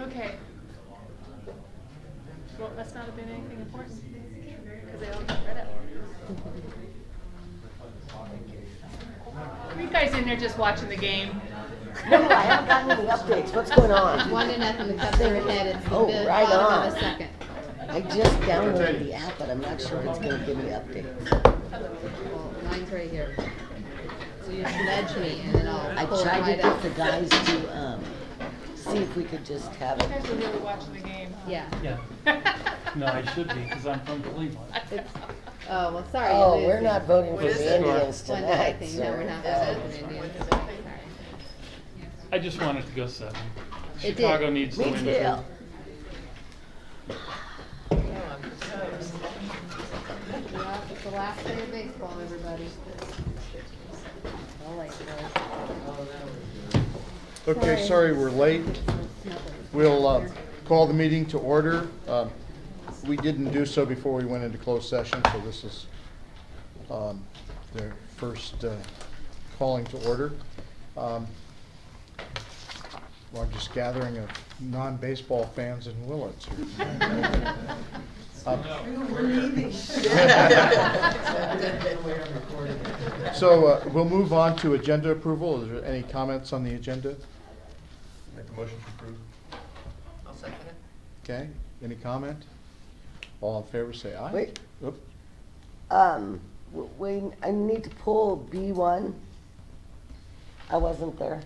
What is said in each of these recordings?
Okay. Well, must not have been anything important, because they all got read out. Are you guys in there just watching the game? No, I haven't gotten any updates. What's going on? 1-0, the Cubs are ahead. It's the Oh, right bottom on. of the second. I just downloaded the app, but I'm not sure if it's going to give me updates. Well, mine's right here. So you just nudge me and then I'll I pull it tried to right get up. the guys to see if we could just have You guys it. were really watching the game. Yeah. Yeah. No, I should be, because I'm from Cleveland. It's, oh, well, sorry. Oh, it is we're not voting for What is the it? Indians One tonight, thing. No, we're sir. not voting for the Indians. Sorry. I just want it to go 7. It did. Chicago needs to Me win too. too. Yeah, it's the last day of baseball, everybody. All right, boys. Okay, sorry we're late. We'll call the meeting to order. We didn't do so before we went into closed session, so this is the first calling to order. Largest gathering of non-baseball fans in Willits here. So we'll move on to agenda approval. Is there any comments on the agenda? Make a motion to approve. I'll second it. Okay, any comment? All in favor say aye. Wait. Oop. I need to pull B1. I wasn't there.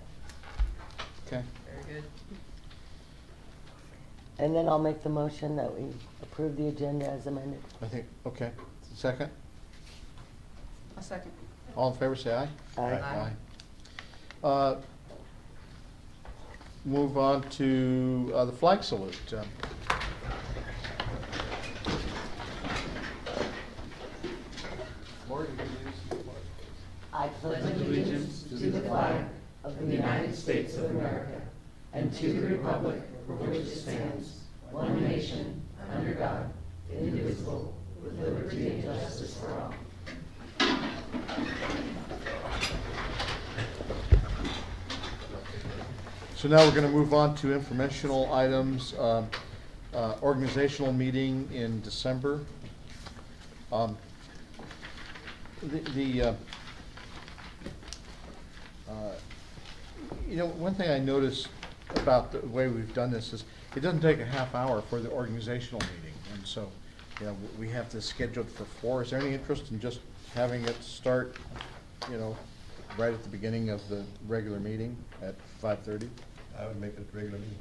Okay, Very good. And then I'll make the motion that we approve the agenda as amended. I think, okay. Second? I'll second. All in favor say aye. Aye. Aye. Move on to the flag salute. I pledge allegiance to the flag of the United States of America and to the republic for which it stands, one nation, under God, indivisible, with liberty and justice for all. So now we're going to move on to informational items. Organizational meeting in December. You know, one thing I noticed about the way we've done this is it doesn't take a half hour for the organizational meeting, and so, you know, we have this scheduled for 4. Is there any interest in just having it start, you know, right at the beginning of the regular meeting at 5:30? I would make it a regular meeting.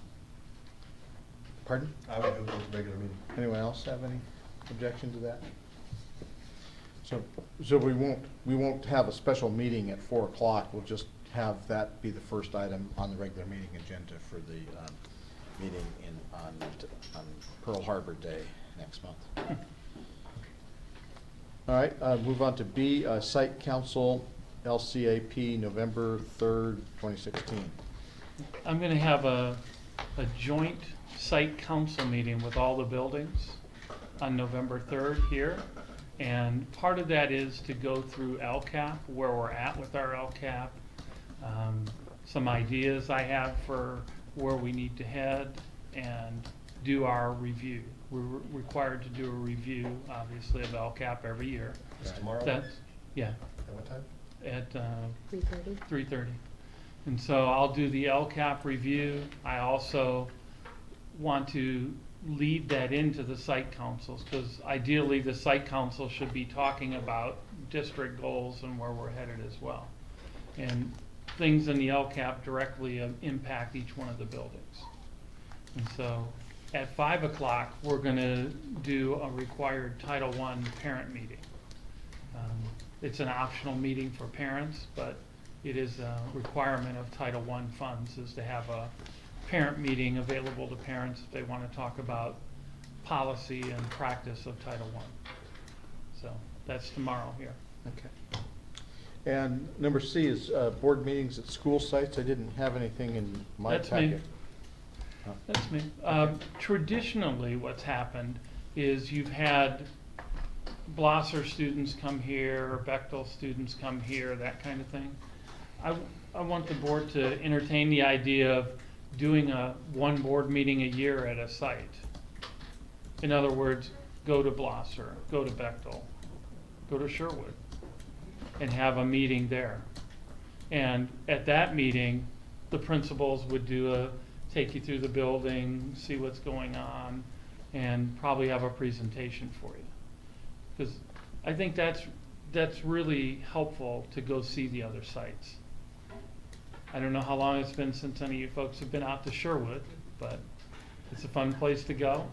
Pardon? I would go to a regular meeting. Anyone else have any objection to that? So we won't have a special meeting at 4 o'clock. We'll just have that be the first item on the regular meeting agenda for the meeting on Pearl Harbor Day next month. All right, move on to B, Site Council, LCAP, November 3rd, 2016. I'm going to have a joint site council meeting with all the buildings on November 3rd here. And part of that is to go through LCAP, where we're at with our LCAP, some ideas I have for where we need to head, and do our review. We're required to do a review, obviously, of LCAP every year. Is tomorrow? That's, yeah, At what time? at 3:30. 3:30. And so I'll do the LCAP review. I also want to lead that into the site councils, because ideally the site council should be talking about district goals and where we're headed as well. And things in the LCAP directly impact each one of the buildings. And so at 5 o'clock, we're going to do a required Title I parent meeting. It's an optional meeting for parents, but it is a requirement of Title I funds, is to have a parent meeting available to parents if they want to talk about policy and practice of Title I. So that's tomorrow here. Okay. And number C is board meetings at school sites. I didn't have anything in my That's me. packet. Oh. That's me. Traditionally, what's happened is you've had Blosser students come here, Bechtel students come here, that kind of thing. I want the board to entertain the idea of doing one board meeting a year at a site. In other words, go to Blosser, go to Bechtel, go to Sherwood, and have a meeting there. And at that meeting, the principals would take you through the building, see what's going on, and probably have a presentation for you. Because I think that's really helpful to go see the other sites. I don't know how long it's been since any of you folks have been out to Sherwood, but it's a fun place to go.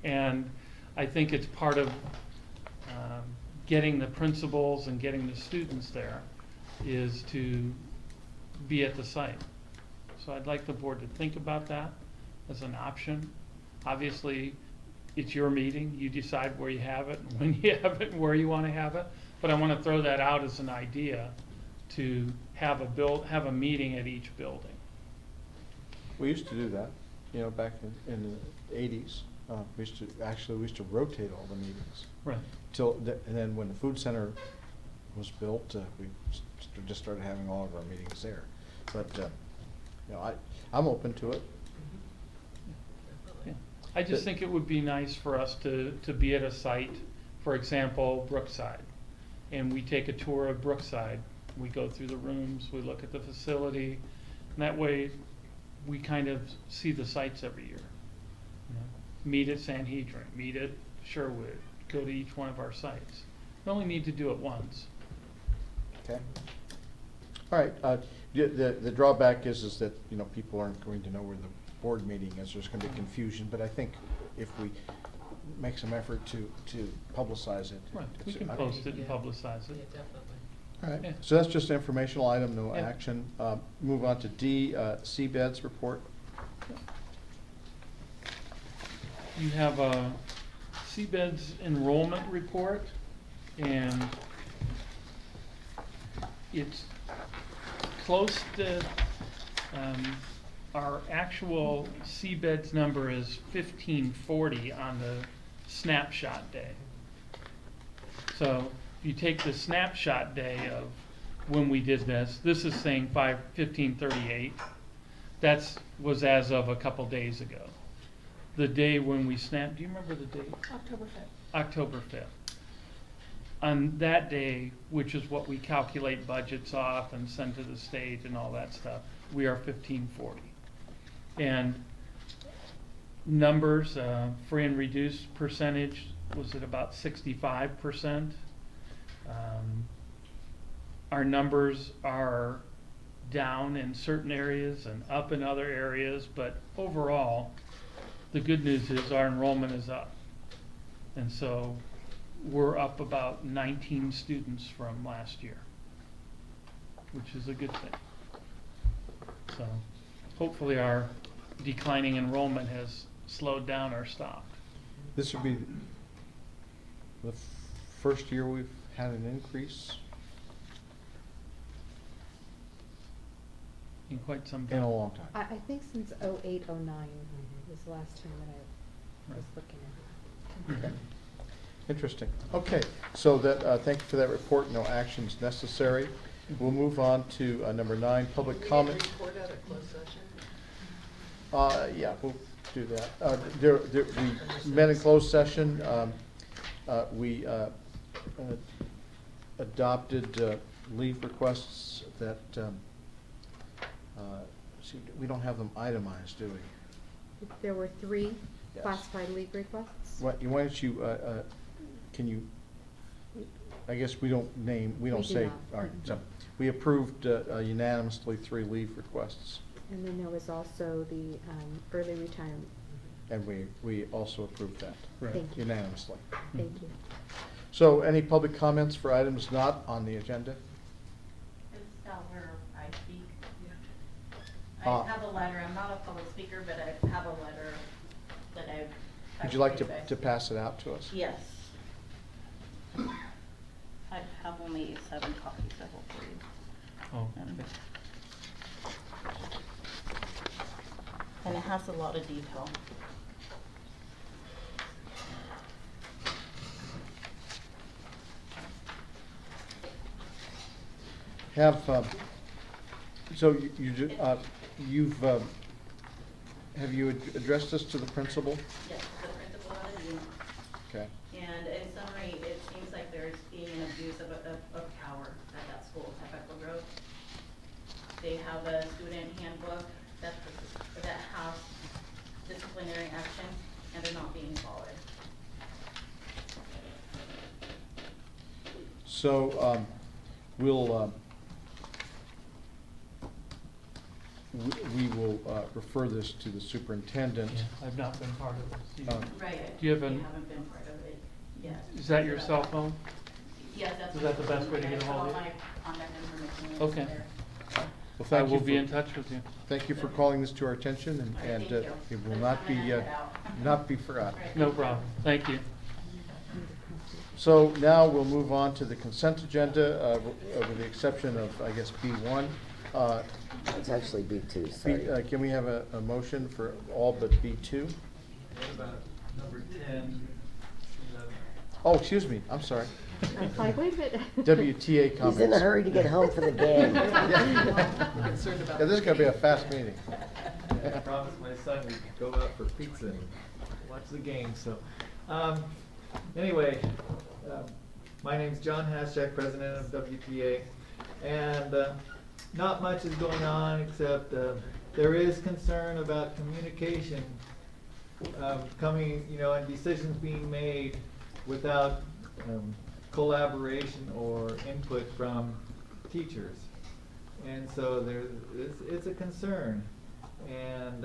And I think it's part of getting the principals and getting the students there is to be at the site. So I'd like the board to think about that as an option. Obviously, it's your meeting. You decide where you have it, and when you have it, and where you want to have it. But I want to throw that out as an idea to have a meeting at each building. We used to do that, you know, back in the 80s. We used to rotate all the meetings. Right. And then when the food center was built, we just started having all of our meetings there. But you know, I'm open to it. Yeah. I just think it would be nice for us to be at a site, for example, Brookside, and we take a tour of Brookside. We go through the rooms, we look at the facility, and that way we kind of see the sites every year. You know, meet at Sanhedrin, meet at Sherwood, go to each one of our sites. We only need to do it once. Okay. All right. The drawback is that, you know, people aren't going to know where the board meeting is. There's going to be confusion. But I think if we make some effort to publicize it. Right, we can post it and publicize it. All right. Yeah. So that's just an informational item, no Yeah. action. Move on to D, CBEDS report. You have a CBEDS enrollment report, and it's close to, our actual CBEDS number is 1540 on the snapshot day. So if you take the snapshot day of when we did this is saying 1538. Was as of a couple days ago. The day when we snapped, do you remember the date? October 5th. October 5th. On that day, which is what we calculate budgets off and send to the state and all that stuff, we are 1540. And numbers, free and reduced percentage was at about 65%. Our numbers are down in certain areas and up in other areas, but overall, the good news is our enrollment is up. And so we're up about 19 students from last year, which is a good thing. So hopefully our declining enrollment has slowed down or stopped. This would be the first year we've had an increase In quite some in a time. long time. I think since 08, 09 was the last time that I was looking at it. Okay. Interesting. Okay, so that, thank you for that report. No actions necessary. We'll move on to number 9, public comment. Report out of closed session? Yeah, we'll do that. We met in closed session. We adopted leave requests that, see, we don't have them itemized, do we? There were 3 Yes. classified leave requests. Why don't you, can you, I guess we don't We do say, not. all right, so we approved unanimously 3 leave requests, And then there was also the early retirement. and we also approved that Right. Thank you. unanimously. Thank you. So any public comments for items not on the agenda? Is that where I speak? Uh, I have a letter, I'm not a public speaker, but I have a letter that I've. Would you like typed for you guys. to pass it out to us? Yes. I have only 7 copies, so hopefully. Oh, And it has a lot of detail. Have, so you've have you addressed this to the principal? Yes, the principal of the union. Okay. And in summary, it seems like there's being an abuse of power at that school, at Beckle Grove. They have a student handbook that has disciplinary action, and they're not being followed. So, we'll, we will refer this to the superintendent. I've not been part of this. Right. Do you have They an- haven't been part of it, yes. Is that your cell phone? Yes, that's. Is that the best way to get a hold of you? All my contact information is Okay. there. Well, I thank will you be for- in touch with you. Thank you for calling this to our attention, All right, and thank you. it will That's not be, fine, I have it out. not be forgotten. Right. No problem. Thank you. So now we'll move on to the consent agenda, with the exception of, I guess, B1. It's actually B2, B- sorry. Can we have a motion for all but B2? What about number 10? Oh, excuse me, I'm sorry. I'm like, wait a minute. WTA comments. He's in a hurry to get home for the game. Yeah, this is gonna be a fast meeting. I promised my son we'd go out for pizza and watch the game, so. Anyway, my name's John Haschak, president of WTA, and not much is going on except there is concern about communication coming, and decisions being made without collaboration or input from teachers. And so it's a concern. And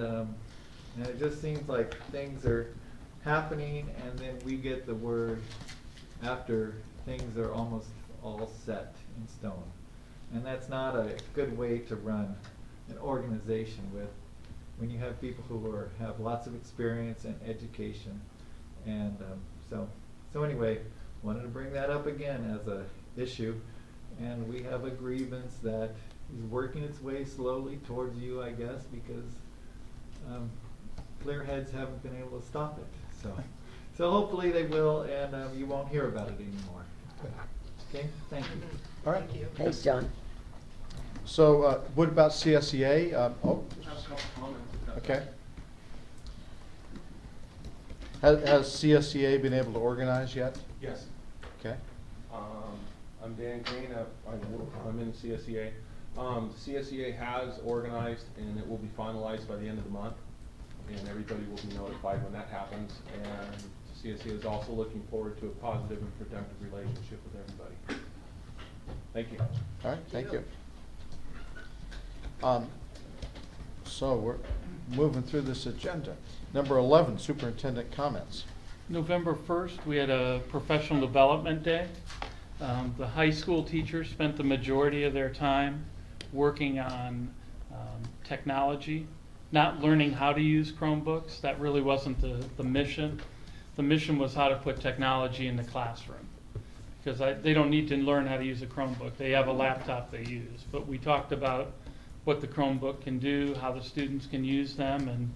it just seems like things are happening and then we get the word after things are almost all set in stone. And that's not a good way to run an organization when you have people who have lots of experience and education. And so anyway, wanted to bring that up again as a issue. And we have a grievance that is working its way slowly towards you, I guess, because clear heads haven't been able to stop it. So hopefully they will, and you won't hear about it anymore. Okay, thank you. All right. Thanks, John. So, what about CSEA? Okay. Has CSEA been able to organize yet? Yes. Okay. I'm Dan Green, I'm in CSEA. CSEA has organized and it will be finalized by the end of the month. And everybody will be notified when that happens. And CSEA is also looking forward to a positive and productive relationship with everybody. Thank you. All right, thank you. So we're moving through this agenda. Number 11, superintendent comments. November 1st, we had a professional development day. The high school teachers spent the majority of their time working on technology, not learning how to use Chromebooks. That really wasn't the mission. The mission was how to put technology in the classroom. Because they don't need to learn how to use a Chromebook. They have a laptop they use. But we talked about what the Chromebook can do, how the students can use them, and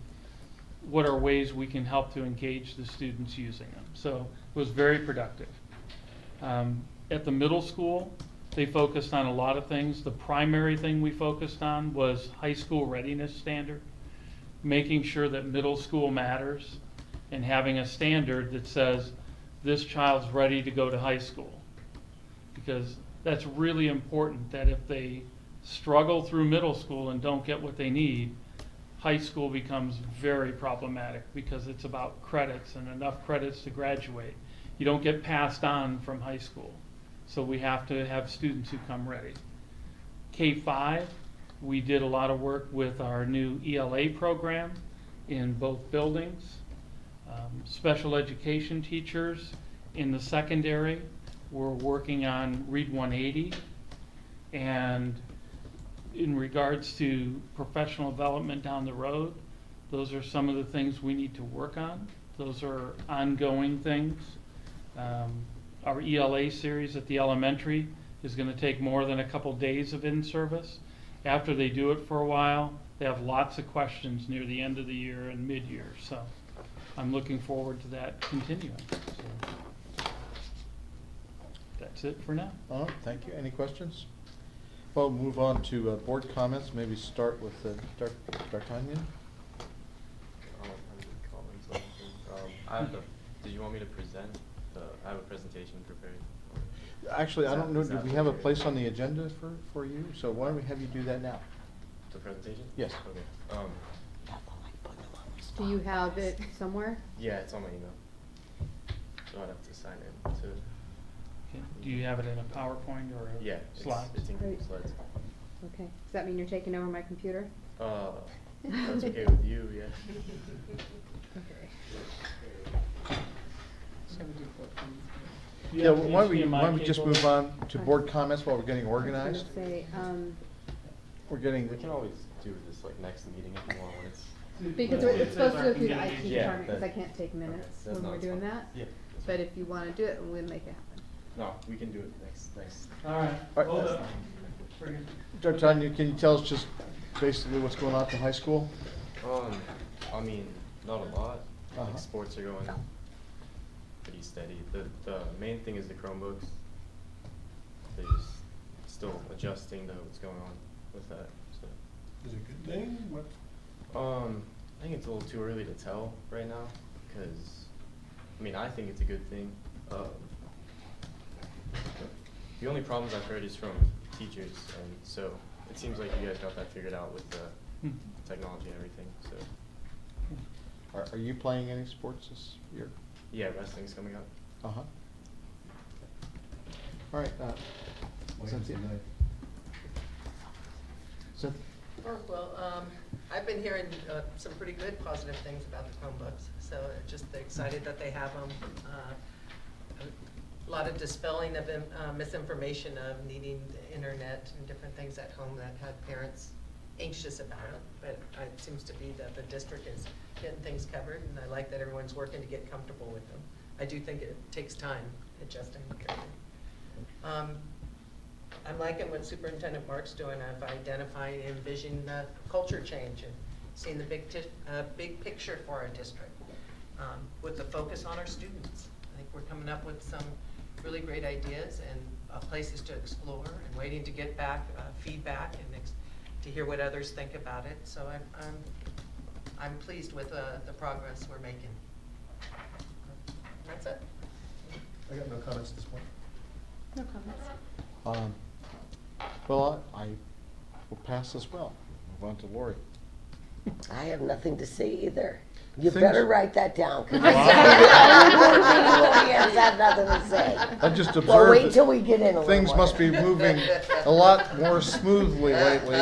what are ways we can help to engage the students using them. So it was very productive. At the middle school, they focused on a lot of things. The primary thing we focused on was high school readiness standard, making sure that middle school matters and having a standard that says this child's ready to go to high school. Because that's really important, that if they struggle through middle school and don't get what they need, high school becomes very problematic because it's about credits and enough credits to graduate. You don't get passed on from high school. So we have to have students who come ready. K-5, we did a lot of work with our new ELA program in both buildings. Special education teachers in the secondary were working on Read 180. And in regards to professional development down the road, those are some of the things we need to work on. Those are ongoing things. Our ELA series at the elementary is going to take more than a couple days of in-service. After they do it for a while, they have lots of questions near the end of the year and mid-year. So I'm looking forward to that continuing. So that's it for now. Thank you. Any questions? Well, move on to board comments. Maybe start with D'Artagnan. I have the, did you want me to present? I have a presentation prepared. Actually, I don't know, Is do that we have a okay? place on the agenda for you? So why don't we have you do that now? The presentation? Yes. Okay. Do you have it somewhere? Yeah, it's on my email. So I'd have to sign in to, Okay. Do you have it in a PowerPoint or a yeah, slide? it's in Google Right. Slides. Okay, does that mean you're taking over my computer? That's okay with you, yeah. Okay. Do you Yeah, have why don't we HDMI just cable? move on to board comments while we're getting I was organized? gonna say, We're getting, We can always do this like next meeting if you want when it's. because It it's supposed to says go through the our IT engagement. Yeah, department, because I that- can't take minutes that's when not we're doing fine. that. Yeah. that's But fine. if you wanna do it, we'll make it happen. No, we can do it next. All right, All right. hold up. Bring it. Dr. Tanya, can you tell us just basically what's going on at the high school? I mean, not a lot. Uh-huh. Like sports are going pretty steady. The main thing is the Chromebooks. They're just still adjusting to what's going on with that. So. Is it a good thing? What? I think it's a little too early to tell right now, because, I mean, I think it's a good thing. The only problems I've heard is from teachers, and so it seems like you guys got that figured out with the Hmm. technology and everything, so. Are you playing any sports this year? Yeah, wrestling's coming up. Uh-huh. All right, Cynthia? Cynthia? Well, I've been hearing some pretty good positive things about the Chromebooks, so just excited that they have them. A lot of dispelling of misinformation of needing the internet and different things at home that had parents anxious about it, but it seems to be that the district is getting things covered, and I like that everyone's working to get comfortable with them. I do think it takes time adjusting. I'm liking what Superintendent Mark's doing of identifying and envisioning the culture change and seeing the big picture for our district, with the focus on our students. I think we're coming up with some really great ideas and places to explore, and waiting to get back feedback and to hear what others think about it. So I'm pleased with the progress we're making. That's it. I got no comments at this point. No comments. Well, I will pass as well. Move on to Lori. I have nothing to say either. You Things- better write that down, because the only board meeting Lori has had nothing to say. I just Well, observed wait till that we get in a little things more. must be moving a lot more smoothly lately.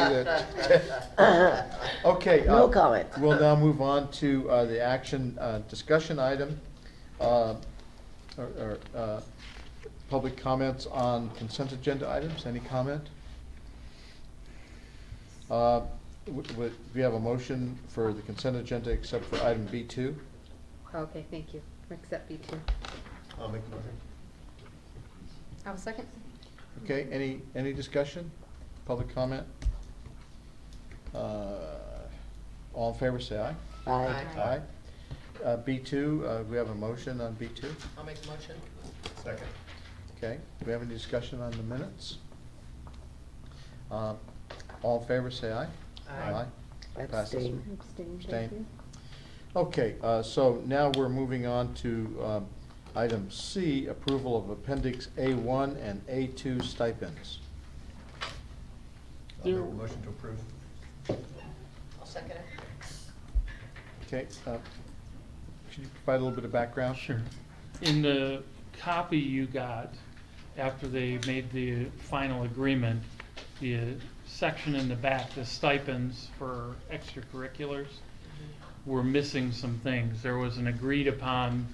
Okay. No comment. We'll now move on to the action discussion item, public comments on consent agenda items. Any comment? We have a motion for the consent agenda except for item B2. Okay, thank you. Accept B2. I'll make the motion. Have a second? Okay, any discussion? Public comment? All in favor, say aye. Aye. Aye. B2, we have a motion on B2. I'll make a motion. Second. Okay, do we have any discussion on the minutes? All in favor, say aye. Aye. Passes. Abstain. Abstain, Abstain. thank you. Okay, so now we're moving on to item C, approval of Appendix A1 and A2 stipends. I'll make a motion to approve. I'll second it. Okay, could you provide a little bit of background? Sure. In the copy you got, after they made the final agreement, the section in the back, the stipends for extracurriculars, were missing some things. There was an agreed upon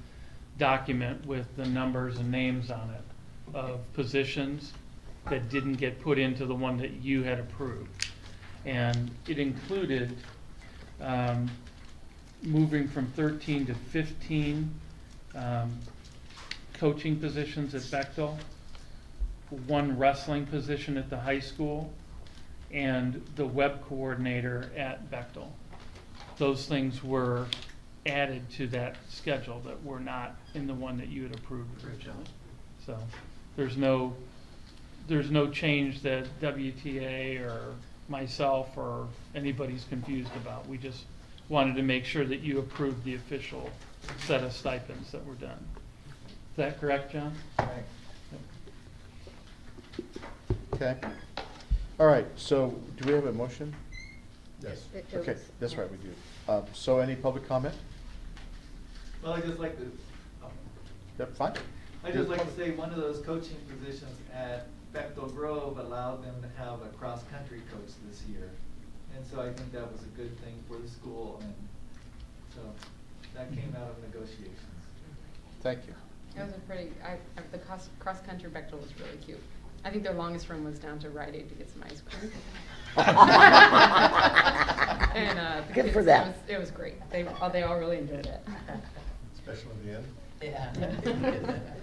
document with the numbers and names on it of positions that didn't get put into the one that you had approved. And it included moving from 13 to 15 coaching positions at Bechtel, one wrestling position at the high school, and the web coordinator at Bechtel. Those things were added to that schedule that were not in the one that you had approved originally. So there's no change that WTA or myself or anybody's confused about. We just wanted to make sure that you approved the official set of stipends that were done. Is that correct, John? Right. Okay. All right, so do we have a motion? Yes. Okay, that's right, we do. So any public comment? Well, I just like to, Yep, fine. I just like to say one of those coaching positions at Bechtel Grove allowed them to have a cross-country coach this year. And so I think that was a good thing for the school, and so that came out of negotiations. Thank you. That was a pretty, the cross-country Bechtel was really cute. I think their longest run was down to Rite Aid to get some ice cream. And, the Good kids, for them. It was great. They all really enjoyed it. Especially at the end. Yeah.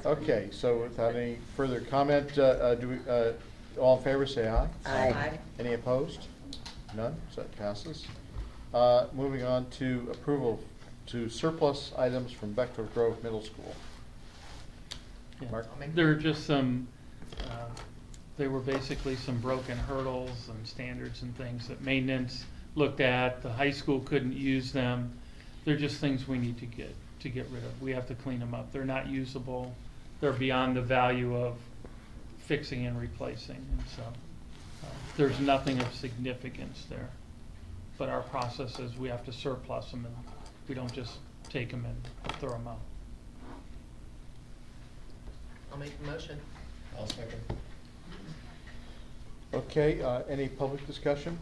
Okay, so without any further comment, all in favor, say aye. Aye. Any opposed? None, so that passes. Moving on to approval to surplus items from Bechtel Grove Middle School. Yeah. Mark? There are just some, they were basically some broken hurdles and standards and things that maintenance looked at. The high school couldn't use them. They're just things we need to get rid of. We have to clean them up. They're not usable. They're beyond the value of fixing and replacing. And so there's nothing of significance there. But our process is we have to surplus them, and we don't just take them and throw them out. I'll make the motion. I'll second. Okay, any public discussion?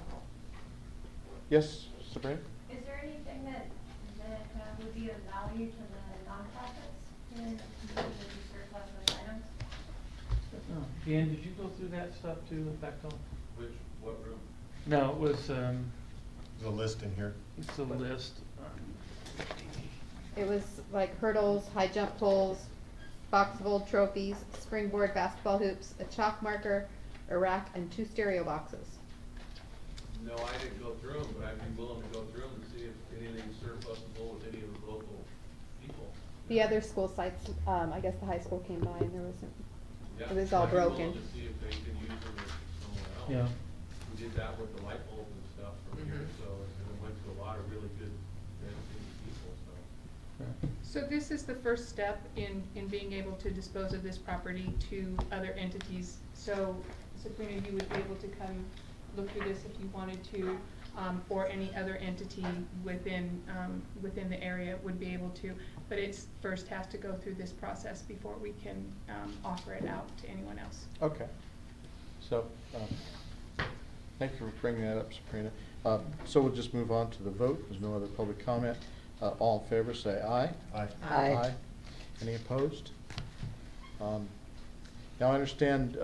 Yes, Sabrina? Is there anything that would be of value to the nonprofits in terms of the surplus of items? Dan, did you go through that stuff too, with Bechtel? What room? No, it was, There's a list in here. it's a list. It was like hurdles, high jump poles, box of old trophies, springboard basketball hoops, a chalk marker, a rack, and 2 stereo boxes. No, I didn't go through them, but I'd be willing to go through them to see if anything's surplusable with any of the local people. The other school sites, I guess the high school came by and there wasn't, Yeah, it was all I'd be willing broken. to see if they can use them with someone else. Yeah. We did that with the light bulbs and stuff from here, so, and it went to a lot of really good, dedicated people, so. So this is the first step in being able to dispose of this property to other entities. So Sabrina, you would be able to come look through this if you wanted to, or any other entity within the area would be able to. But it's first has to go through this process before we can offer it out to anyone else. Okay. So, thank you for bringing that up, Sabrina. So we'll just move on to the vote. There's no other public comment. All in favor, say aye. Aye. Aye. Any opposed? Now I understand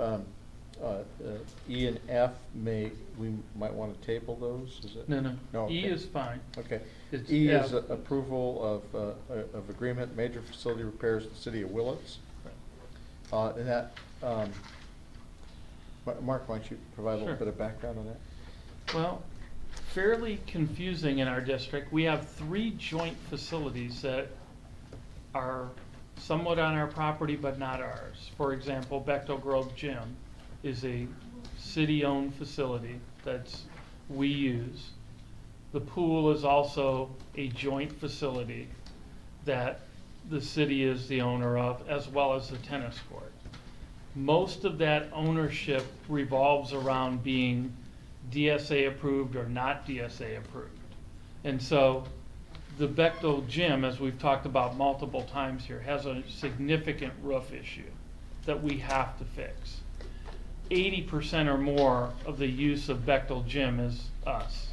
E and F we might want to table those, is it? No. No, E okay. is fine. Okay. It's E is F. approval of agreement, major facility repairs in the city of Willits. And that, Mark, why don't you provide a little Sure. bit of background on that? Well, fairly confusing in our district. We have 3 joint facilities that are somewhat on our property but not ours. For example, Bechtel Grove Gym is a city-owned facility that's we use. The pool is also a joint facility that the city is the owner of, as well as the tennis court. Most of that ownership revolves around being DSA approved or not DSA approved. And so the Bechtel Gym, as we've talked about multiple times here, has a significant roof issue that we have to fix. 80% or more of the use of Bechtel Gym is us,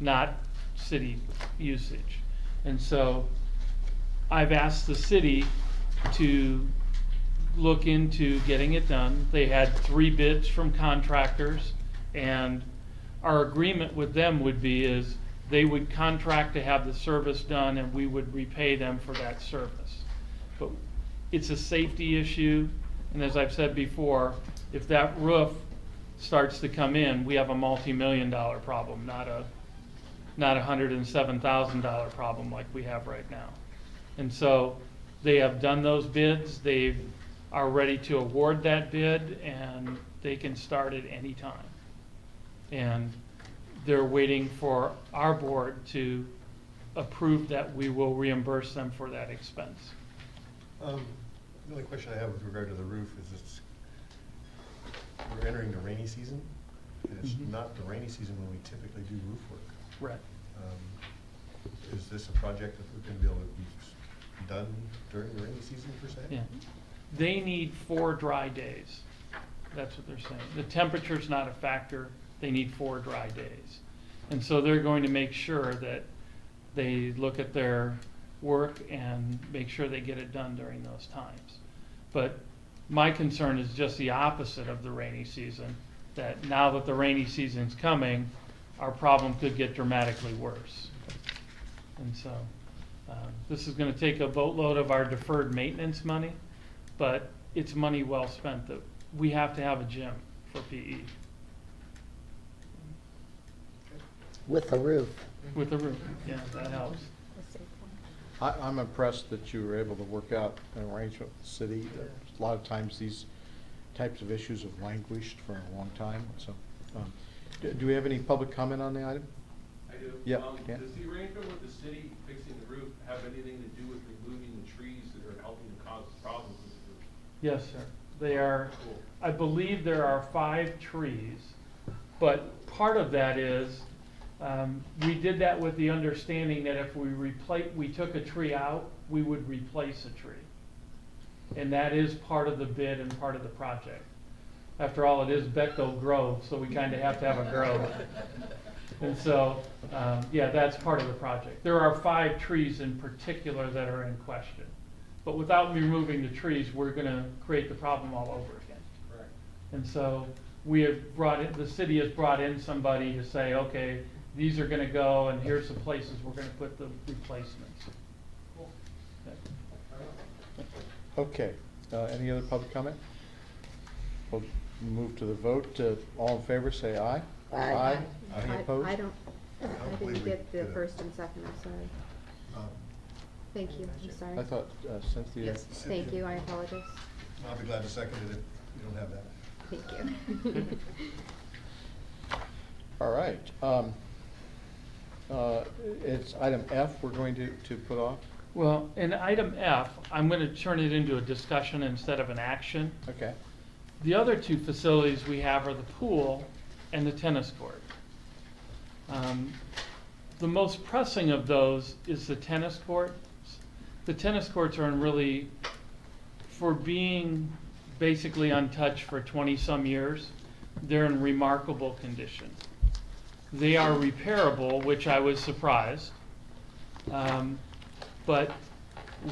not city usage. And so I've asked the city to look into getting it done. They had 3 bids from contractors, and our agreement with them would be is they would contract to have the service done and we would repay them for that service. But it's a safety issue, and as I've said before, if that roof starts to come in, we have a multi-million-dollar problem, not a $107,000 problem like we have right now. And so they have done those bids, they are ready to award that bid, and they can start at any time. And they're waiting for our board to approved that we will reimburse them for that expense. The only question I have with regard to the roof is we're entering the rainy season, and it's Mhm. not the rainy season when we typically do roof work. Right. Is this a project that we're gonna be able to be done during the rainy season per se? Yeah. They need 4 dry days. That's what they're saying. The temperature's not a factor. They need 4 dry days. And so they're going to make sure that they look at their work and make sure they get it done during those times. But my concern is just the opposite of the rainy season, that now that the rainy season's coming, our problem could get dramatically worse. And so, this is gonna take a boatload of our deferred maintenance money, but it's money well spent. That we have to have a gym for PE. With a roof. With the roof, yeah, that helps. I'm impressed that you were able to work out an arrangement with the city. A lot of times these types of issues have languished for a long time, so. Do we have any public comment on the item? I do. Yeah, yeah. Does the arrangement with the city fixing the roof have anything to do with removing the trees that are helping to cause problems with the roof? Yes, sir. They are, Cool. I believe there are 5 trees, but part of that is, we did that with the understanding that if we took a tree out, we would replace a tree. And that is part of the bid and part of the project. After all, it is Betco Grove, so we kind of have to have a grove. And so, yeah, that's part of the project. There are 5 trees in particular that are in question. But without removing the trees, we're gonna create the problem all over again. Correct. And so we have brought in, the city has brought in somebody to say, okay, these are gonna go and here's the places we're gonna put the replacements. Cool. Okay, any other public comment? We'll move to the vote. All in favor, say aye. Aye. Any opposed? I don't, I believe didn't we get the did it. first and second, I'm sorry. Um, Thank you, I'm sorry. I thought Cynthia. Yes, thank you, I apologize. I'll be glad to second it if you don't have that. Thank you. All right. It's item F we're going to put off. Well, in item F, I'm gonna turn it into a discussion instead of an action. Okay. The other 2 facilities we have are the pool and the tennis court. The most pressing of those is the tennis courts. The tennis courts are in really, for being basically untouched for 20-some years, they're in remarkable condition. They are repairable, which I was surprised. But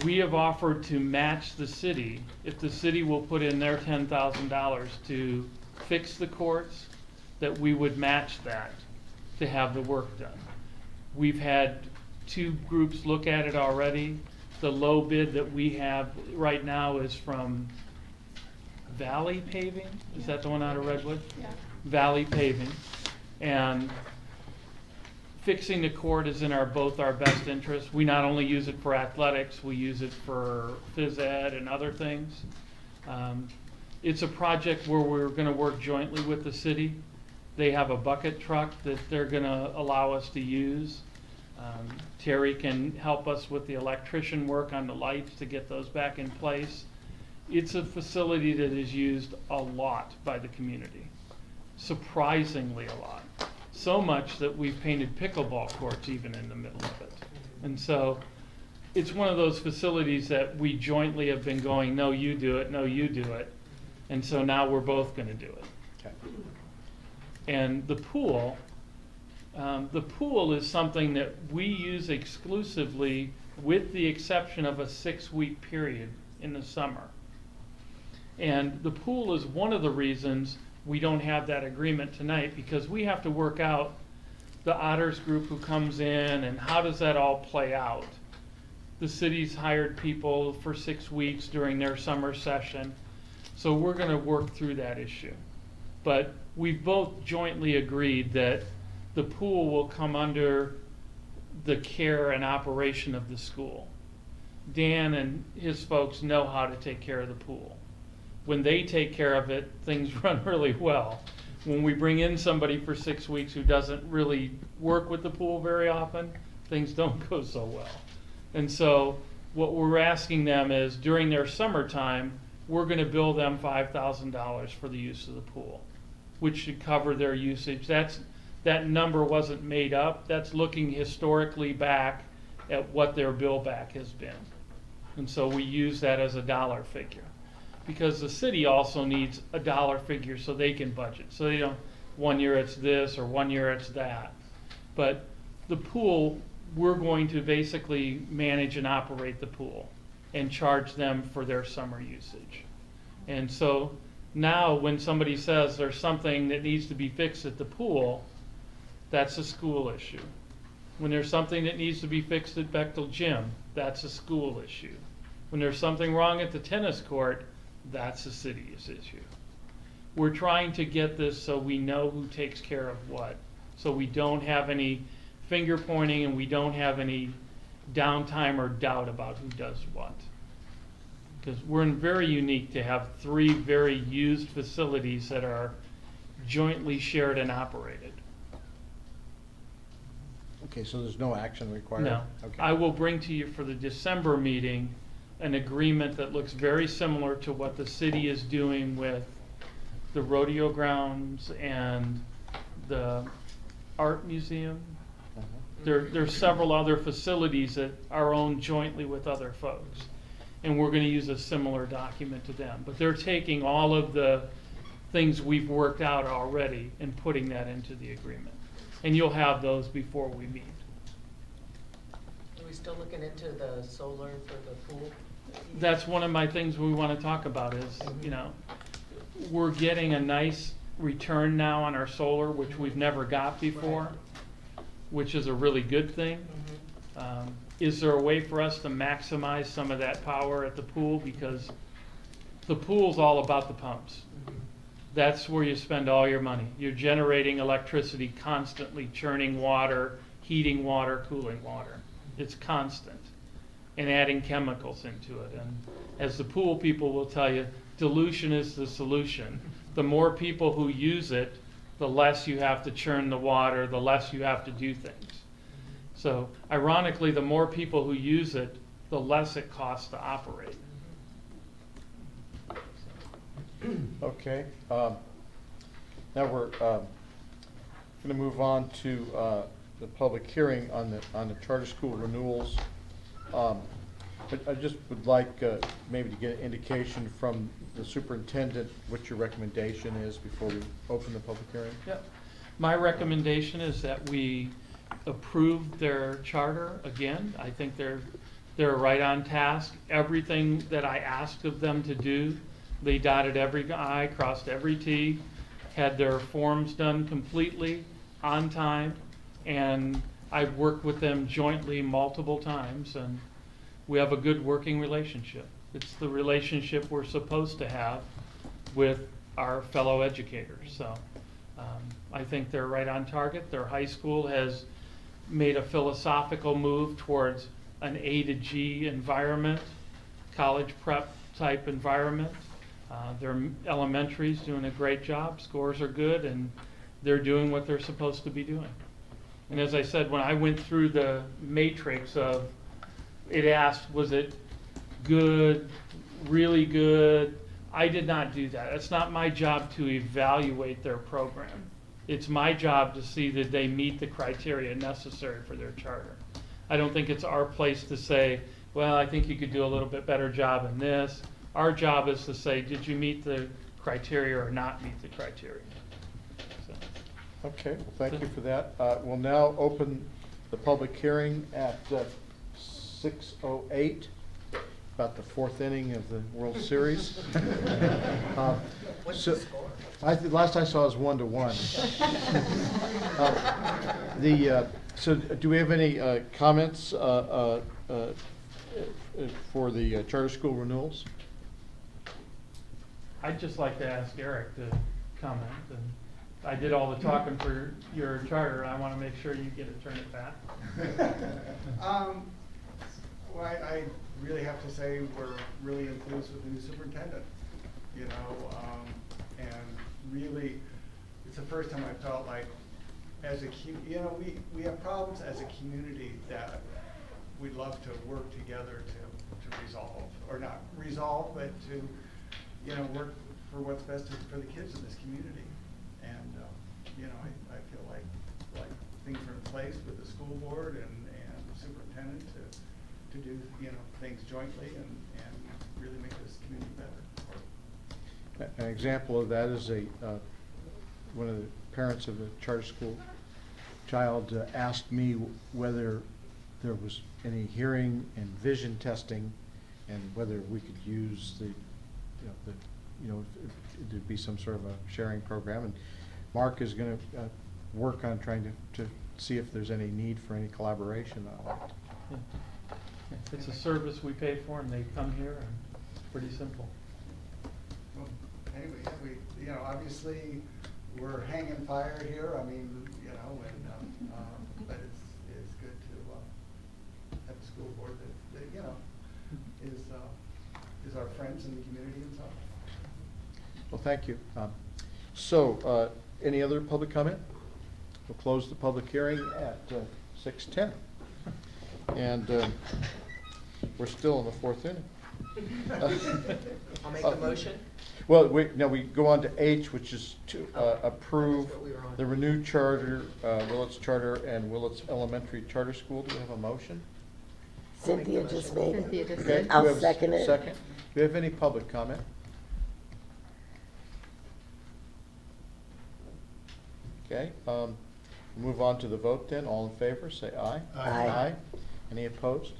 we have offered to match the city, if the city will put in their $10,000 to fix the courts, that we would match that to have the work done. We've had 2 groups look at it already. The low bid that we have right now is from Valley Paving, is that the one out of Redwood? Yeah. Valley Paving. And fixing the court is in both our best interest. We not only use it for athletics, we use it for phys ed and other things. It's a project where we're gonna work jointly with the city. They have a bucket truck that they're gonna allow us to use. Terry can help us with the electrician work on the lights to get those back in place. It's a facility that is used a lot by the community, surprisingly a lot. So much that we've painted pickleball courts even in the middle of it. And so it's one of those facilities that we jointly have been going, no, you do it, no, you do it. And so now we're both gonna do it. Okay. And the pool is something that we use exclusively with the exception of a 6-week period in the summer. And the pool is one of the reasons we don't have that agreement tonight, because we have to work out the Otters group who comes in and how does that all play out. The city's hired people for 6 weeks during their summer session, so we're gonna work through that issue. But we've both jointly agreed that the pool will come under the care and operation of the school. Dan and his folks know how to take care of the pool. When they take care of it, things run really well. When we bring in somebody for 6 weeks who doesn't really work with the pool very often, things don't go so well. And so what we're asking them is during their summertime, we're gonna bill them $5,000 for the use of the pool, which should cover their usage. That number wasn't made up. That's looking historically back at what their bill back has been. And so we use that as a dollar figure. Because the city also needs a dollar figure so they can budget. So they don't, 1 year it's this or 1 year it's that. But the pool, we're going to basically manage and operate the pool and charge them for their summer usage. And so now when somebody says there's something that needs to be fixed at the pool, that's a school issue. When there's something that needs to be fixed at Bechtel Gym, that's a school issue. When there's something wrong at the tennis court, that's a city's issue. We're trying to get this so we know who takes care of what, so we don't have any finger pointing and we don't have any downtime or doubt about who does what. Because we're very unique to have 3 very used facilities that are jointly shared and operated. Okay, so there's no action required? No. Okay. I will bring to you for the December meeting an agreement that looks very similar to what the city is doing with the rodeo grounds and the art museum. There's several other facilities that are owned jointly with other folks. And we're gonna use a similar document to them. But they're taking all of the things we've worked out already and putting that into the agreement. And you'll have those before we meet. Are we still looking into the solar for the pool? That's one of my things we wanna talk about is, you know, we're getting a nice return now on our solar, which we've never got before, which is a really good thing. Is there a way for us to maximize some of that power at the pool? Because the pool's all about the pumps. That's where you spend all your money. You're generating electricity constantly, churning water, heating water, cooling water. It's constant. And adding chemicals into it. And as the pool people will tell you, dilution is the solution. The more people who use it, the less you have to churn the water, the less you have to do things. So ironically, the more people who use it, the less it costs to operate. Okay. Now we're going to move on to the public hearing on the charter school renewals. But I just would like maybe to get an indication from the superintendent what your recommendation is before we open the public hearing. Yep. My recommendation is that we approve their charter again. I think they're right on task. Everything that I asked of them to do, they dotted every I, crossed every T, had their forms done completely on time, and I've worked with them jointly multiple times, and we have a good working relationship. It's the relationship we're supposed to have with our fellow educators. So I think they're right on target. Their high school has made a philosophical move towards an A to G environment, college prep type environment. Their elementary's doing a great job. Scores are good, and they're doing what they're supposed to be doing. And as I said, when I went through the matrix of it asked, was it good, really good? I did not do that. It's not my job to evaluate their program. It's my job to see that they meet the criteria necessary for their charter. I don't think it's our place to say, well, I think you could do a little bit better job in this. Our job is to say, did you meet the criteria or not meet the criteria? So. Okay, well, thank you for that. We'll now open the public hearing at 6:08, about the 4th inning of the World Series. What's so the score? Last I saw was 1-1. So do we have any comments for the charter school renewals? I'd just like to ask Eric to comment. And I did all the talking for your charter. I want to make sure you get a turn at bat. Well, I really have to say we're really enthused with the new superintendent, you know, and really, it's the first time I felt like as a you know, we have problems as a community that we'd love to work together to resolve, or not resolve, but to, you know, work for what's best for the kids in this community. And, you know, I feel like things are in place with the school board and the superintendent to do, you know, things jointly and really make this community better. An example of that is one of the parents of a charter school child asked me whether there was any hearing and vision testing, and whether we could use if there'd be some sort of a sharing program. And Mark is going to work on trying to see if there's any need for any collaboration on that. Yeah. It's a service we pay for, and they come here, and it's pretty simple. Well, anyway, we, you know, obviously we're hanging fire here. I mean, you know, and but it's good to have a school board that you know is our friends in the community and stuff. Well, thank you. So, any other public comment? We'll close the public hearing at 6:10. And we're still in the fourth inning. I'll make a motion. Well, now we go on to H, which is to approve the renewed charter, Willits Charter and Willits Elementary Charter School. Do we have a motion? Cynthia just made Cynthia it. just Okay, did. do we have I'll a second it. Second. Do we have any public comment? Okay, move on to the vote then. All in favor, say aye. Aye. Any opposed?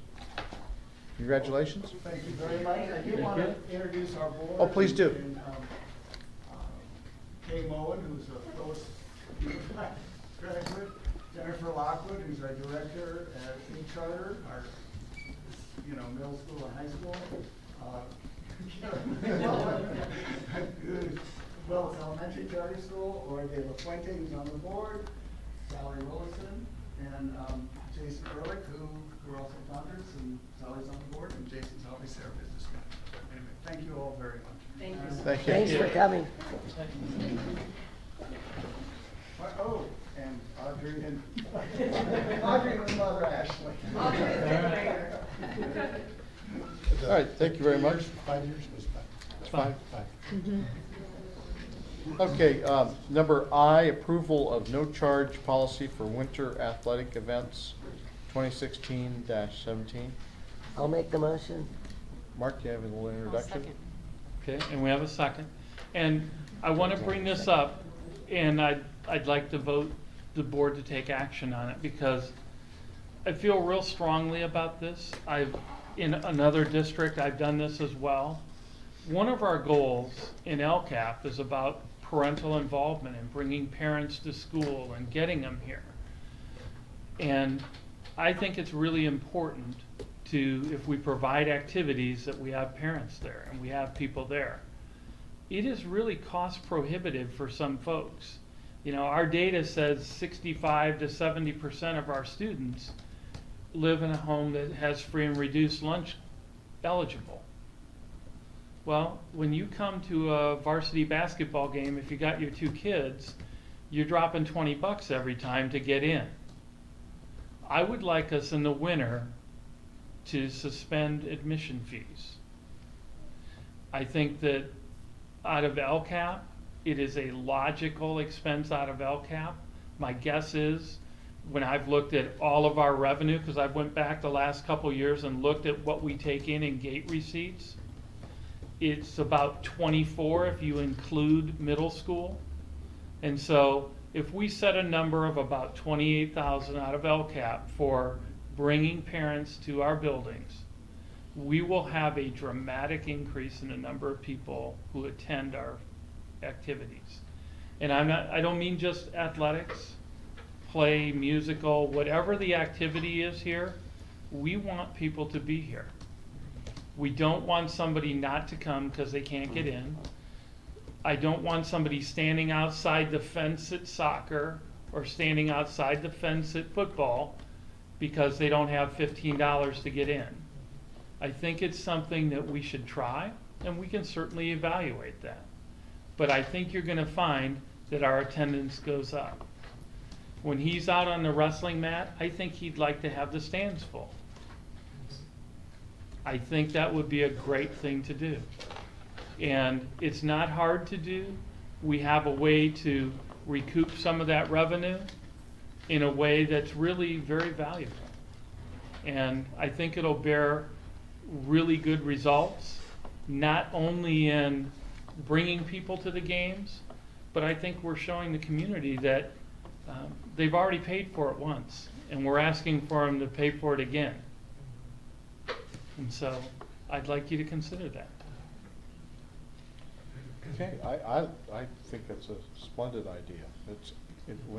Congratulations. Thank you very much. I do want to introduce our board. Oh, please do. And, Kay Moen, who's a Phyllis graduate, Jennifer Lockwood, who's our director at E-Charter, our, you know, middle school and high school. Who's Wells Elementary Charter School, Ori De La Fuente, who's on the board, Sally Willison, and Jason Ehrlich, who are also founders, and Sally's on the board, and Jason's obviously our business manager. But anyway, thank you all very much. Thank you. Thank you. Thanks for coming. Oh, and Audrey and Audrey and Mother Ashley. All right, thank you very much. 5 years was It's fine. 5. Okay, number I, approval of no charge policy for winter athletic events, 2016-17. I'll make the motion. Mark, you have a little introduction? Okay, and we have a second. And I want to bring this up, and I'd like to vote the board to take action on it, because I feel real strongly about this. In another district, I've done this as well. One of our goals in LCAP is about parental involvement and bringing parents to school and getting them here. And I think it's really important if we provide activities, that we have parents there and we have people there. It is really cost prohibitive for some folks. You know, our data says 65 to 70% of our students live in a home that has free and reduced lunch eligible. Well, when you come to a varsity basketball game, if you got your 2 kids, you're dropping $20 every time to get in. I would like us in the winter to suspend admission fees. I think that out of LCAP, it is a logical expense out of LCAP. My guess is, when I've looked at all of our revenue, because I've went back the last couple years and looked at what we take in gate receipts, it's about 24 if you include middle school. And so if we set a number of about 28,000 out of LCAP for bringing parents to our buildings, we will have a dramatic increase in the number of people who attend our activities. And I don't mean just athletics, play, musical, whatever the activity is here, we want people to be here. We don't want somebody not to come because they can't get in. I don't want somebody standing outside the fence at soccer or standing outside the fence at football because they don't have $15 to get in. I think it's something that we should try, and we can certainly evaluate that. But I think you're going to find that our attendance goes up. when he's out on the wrestling mat, I think he'd like to have the stands full. I think that would be a great thing to do. And it's not hard to do. We have a way to recoup some of that revenue in a way that's really very valuable. And I think it'll bear really good results, not only in bringing people to the games, but I think we're showing the community that they've already paid for it once, and we're asking for them to pay for it again. And so I'd like you to consider that. Okay, I think that's a splendid idea.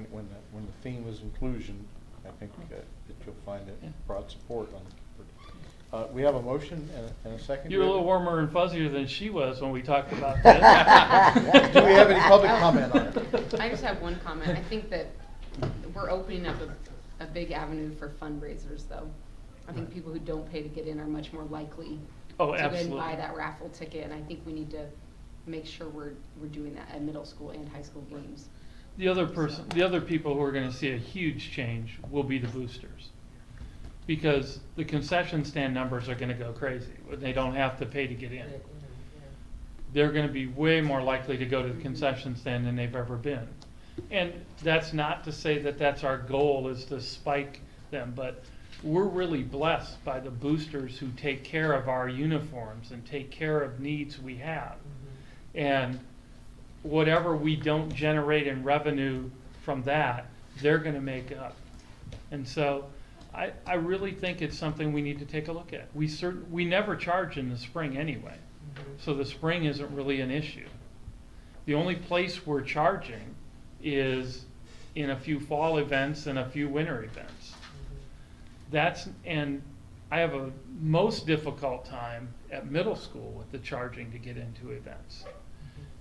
When the theme is inclusion, I think that you'll find it broad support on. We have a motion and a second. You're a little warmer and fuzzier than she was when we talked about this. Do we have any public comment on it? I just have one comment. I think that we're opening up a big avenue for fundraisers, though. I think people who don't pay to get in are much more likely Oh, to absolutely. then buy that raffle ticket, and I think we need to make sure we're doing that at middle school and high school games. The other people who are going to see a huge change will be the boosters, because the concession stand numbers are going to go crazy. They don't have to pay to get in. They're going to be way more likely to go to the concession stand than they've ever been. And that's not to say that that's our goal, is to spike them, but we're really blessed by the boosters who take care of our uniforms and take care of needs we have. And whatever we don't generate in revenue from that, they're going to make up. And so I really think it's something we need to take a look at. We never charge in the spring anyway, so the spring isn't really an issue. The only place we're charging is in a few fall events and a few winter events. And I have a most difficult time at middle school with the charging to get into events,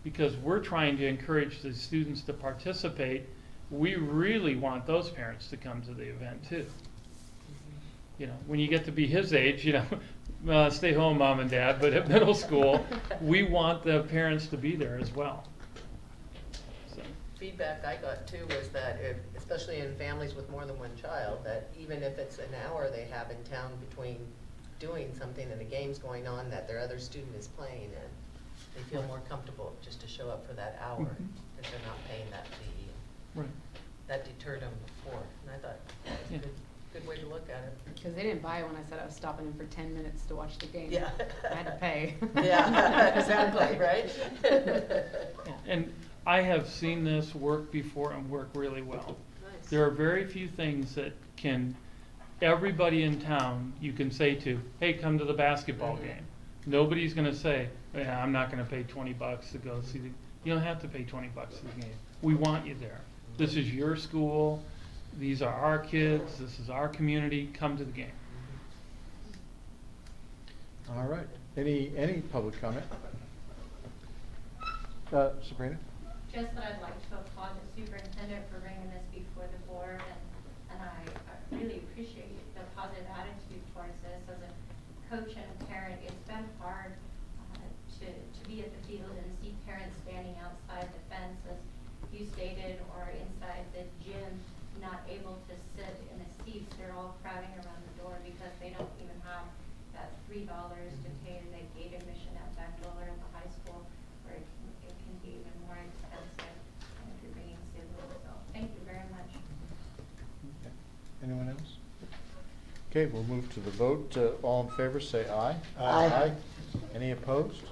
because we're trying to encourage the students to participate. We really want those parents to come to the event too. You know, when you get to be his age, you know, stay home, mom and dad, but at middle school, we want the parents to be there as well. So. Feedback I got too was that, especially in families with more than one child, that even if it's an hour they have in town between doing something and a game's going on, that their other student is playing, and they feel more comfortable just to show up for that hour if they're not paying that fee. Right. That deterred them before, and I thought that was a good way to look at it. Because they didn't buy it when I said I was stopping in for 10 minutes to watch the game. Yeah. I had to pay. Yeah, exactly, right? And I have seen this work before and work really well. Nice. There are very few things that everybody in town, you can say to, hey, come to the basketball game. Nobody's going to say, yeah, I'm not going to pay $20 to go see you don't have to pay $20 to the game. We want you there. This is your school. These are our kids. This is our community. Come to the game. All right. Any public comment? Sabrina? Just that I'd like to applaud the superintendent for bringing this before the board, and I really appreciate the positive attitude towards this. As a coach and a parent, it's been hard to be at the field and see parents standing outside the fence, as you stated, or inside the gym, not able to sit in the seats. They're all crowding around the door because they don't even have that $3 to pay the gate admission at Bechtel or in the high school, where it can be even more expensive if you're bringing siblings. So thank you very much. Okay. Anyone else? Okay, we'll move to the vote. All in favor, say aye. Aye. Any opposed?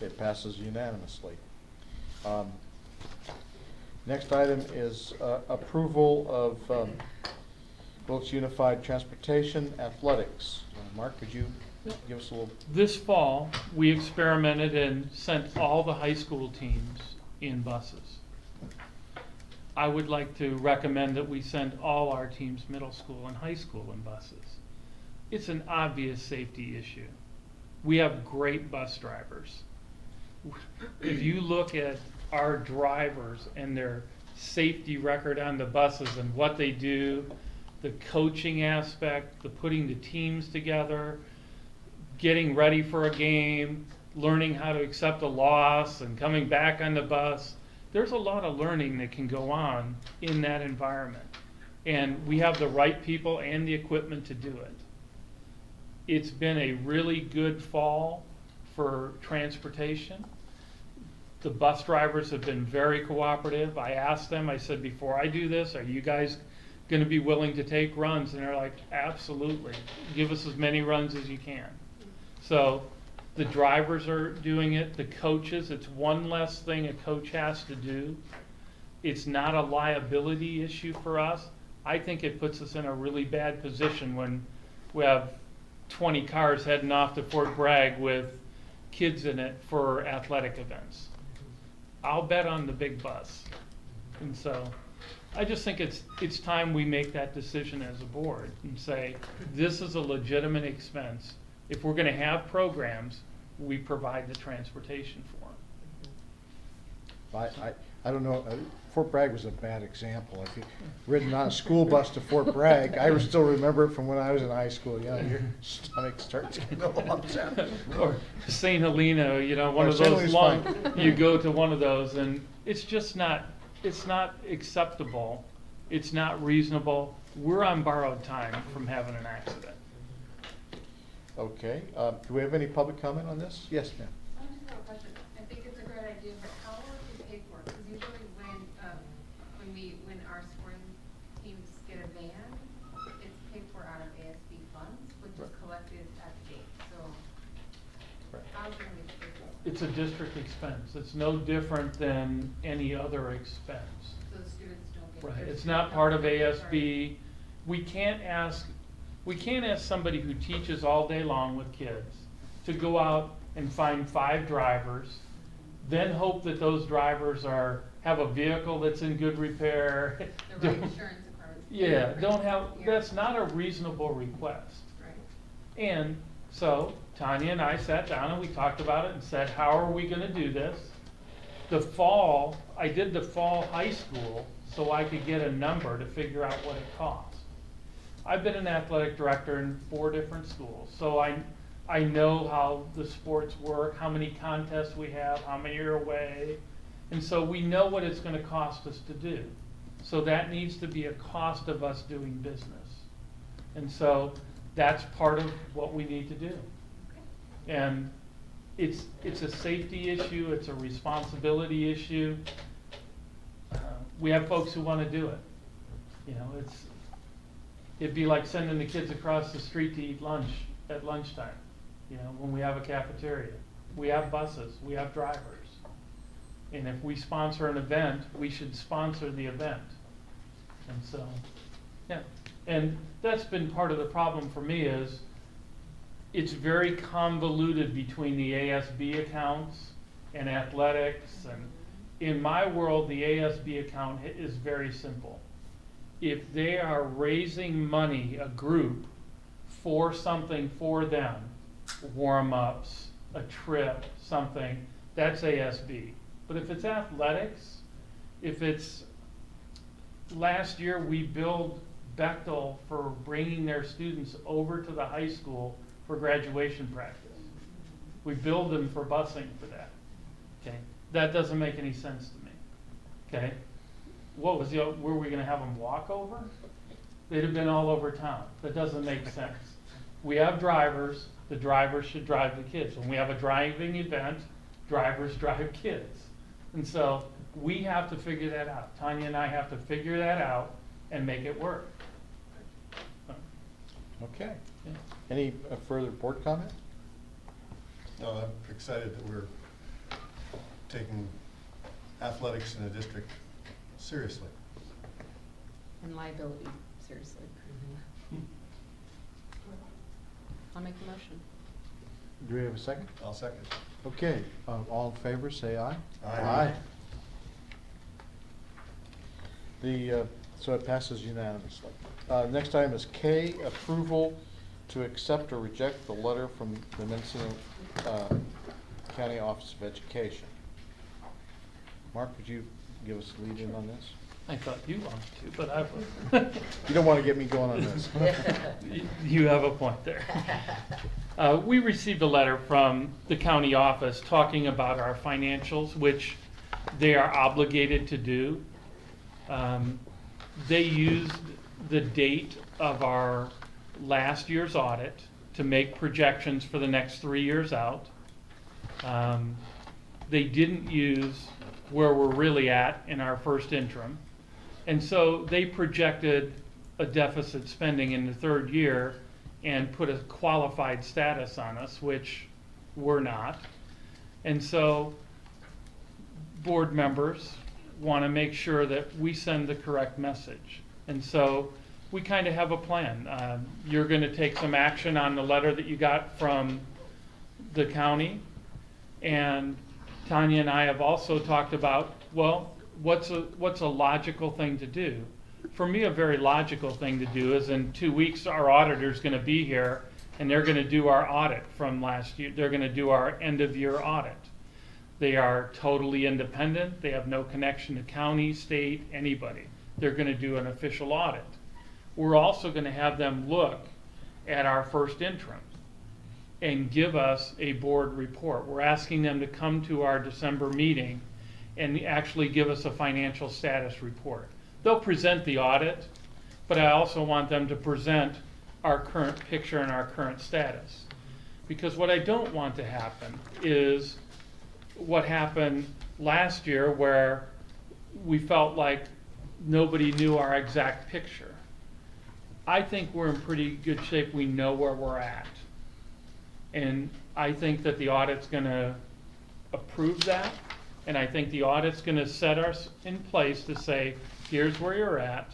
It passes unanimously. Next item is approval of Wilkes Unified Transportation Athletics. Mark, could you give us a little? This fall, we experimented and sent all the high school teams in buses. I would like to recommend that we send all our teams, middle school and high school, in buses. It's an obvious safety issue. We have great bus drivers. If you look at our drivers and their safety record on the buses and what they do, the coaching aspect, the putting the teams together, getting ready for a game, learning how to accept a loss and coming back on the bus, there's a lot of learning that can go on in that environment. And we have the right people and the equipment to do it. It's been a really good fall for transportation. The bus drivers have been very cooperative. I asked them, I said, before I do this, are you guys gonna be willing to take runs? And they're like, absolutely. Give us as many runs as you can. So the drivers are doing it, the coaches, it's one less thing a coach has to do. It's not a liability issue for us. I think it puts us in a really bad position when we have 20 cars heading off to Fort Bragg with kids in it for athletic events. I'll bet on the big bus. And so I just think it's time we make that decision as a board and say, this is a legitimate expense. If we're gonna have programs, we provide the transportation for them. I don't know, Fort Bragg was a bad example. If you ridden on a school bus to Fort Bragg, I still remember it from when I was in high school, you know, your stomach starts getting a little upset. Or St. Helena, you know, one Or of St. those Helena's long, fine. you go to one of those and it's just not, it's not acceptable. It's not reasonable. We're on borrowed time from having an accident. Okay, do we have any public comment on this? Yes, ma'am. I just have a question. I think it's a great idea, but how will it be paid for? Because usually when our spring teams get a van, it's paid for out of ASB funds, which is collected at the gate. So Right. how's it going to be paid for? It's a district expense. It's no different than any other expense. So the students don't get. Right, their it's students not part don't of get charged. ASB. We can't ask somebody who teaches all day long with kids to go out and find 5 drivers, then hope that those drivers have a vehicle that's in good repair. The right insurance card. Yeah, don't have, Yeah. that's not a reasonable request. Right. And so Tanya and I sat down and we talked about it and said, how are we gonna do this? I did the fall high school so I could get a number to figure out what it cost. I've been an athletic director in 4 different schools, so I know how the sports work, how many contests we have, how many are away. And so we know what it's gonna cost us to do. So that needs to be a cost of us doing business. And so that's part of what we need to do. And it's a safety issue, it's a responsibility issue. We have folks who wanna do it. You know, it'd be like sending the kids across the street to eat lunch at lunchtime, you know, when we have a cafeteria. We have buses, we have drivers. And if we sponsor an event, we should sponsor the event. And so, yeah. And that's been part of the problem for me is it's very convoluted between the ASB accounts and athletics. And in my world, the ASB account is very simple. If they are raising money, a group, for something for them, warm-ups, a trip, something, that's ASB. But if it's athletics, if it's, last year we billed Bechtel for bringing their students over to the high school for graduation practice. We billed them for busing for that, okay? That doesn't make any sense to me, okay? Were we gonna have them walk over? They'd have been all over town. That doesn't make sense. We have drivers, the drivers should drive the kids. When we have a driving event, drivers drive kids. And so we have to figure that out. Tanya and I have to figure that out and make it work. Okay. Yeah. Any further board comment? No, I'm excited that we're taking athletics in the district seriously. And liability, seriously. I'll make the motion. Do we have a second? I'll second. Okay, all in favor, say aye. Aye. So it passes unanimously. Next item is K, approval to accept or reject the letter from the Mendocino County Office of Education. Mark, would you give us a lead in on this? I thought you wanted to, but I will. You don't want to get me going on this. You have a point there. We received a letter from the county office talking about our financials, which they are obligated to do. They used the date of our last year's audit to make projections for the next 3 years out. They didn't use where we're really at in our first interim. And so they projected a deficit spending in the third year and put a qualified status on us, which we're not. And so board members want to make sure that we send the correct message. And so we kind of have a plan. You're going to take some action on the letter that you got from the county. And Tanya and I have also talked about, well, what's a logical thing to do? For me, a very logical thing to do is in 2 weeks, our auditor's going to be here and they're going to do our audit from last year. They're going to do our end of year audit. They are totally independent. They have no connection to county, state, anybody. They're going to do an official audit. We're also going to have them look at our first interim and give us a board report. We're asking them to come to our December meeting and actually give us a financial status report. They'll present the audit, but I also want them to present our current picture and our current status. Because what I don't want to happen is what happened last year, where we felt like nobody knew our exact picture. I think we're in pretty good shape. We know where we're at. And I think that the audit's going to approve that. And I think the audit's going to set us in place to say, here's where you're at,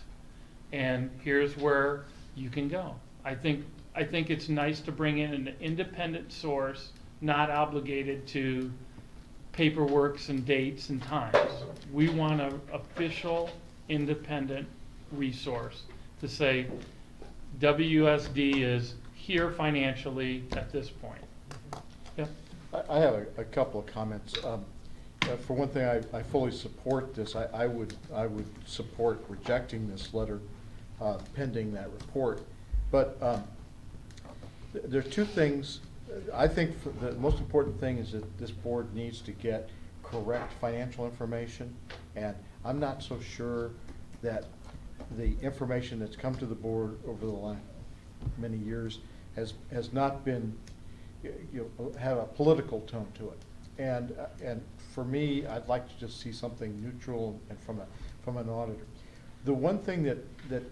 and here's where you can go. I think it's nice to bring in an independent source, not obligated to paperworks and dates and times. We want an official, independent resource to say WUSD is here financially at this point. Yeah. I have a couple of comments. For one thing, I fully support this. I would support rejecting this letter pending that report. But there are two things. I think the most important thing is that this board needs to get correct financial information, and I'm not so sure that the information that's come to the board over the last many years has not been, have a political tone to it. And for me, I'd like to just see something neutral and from an auditor. The one thing that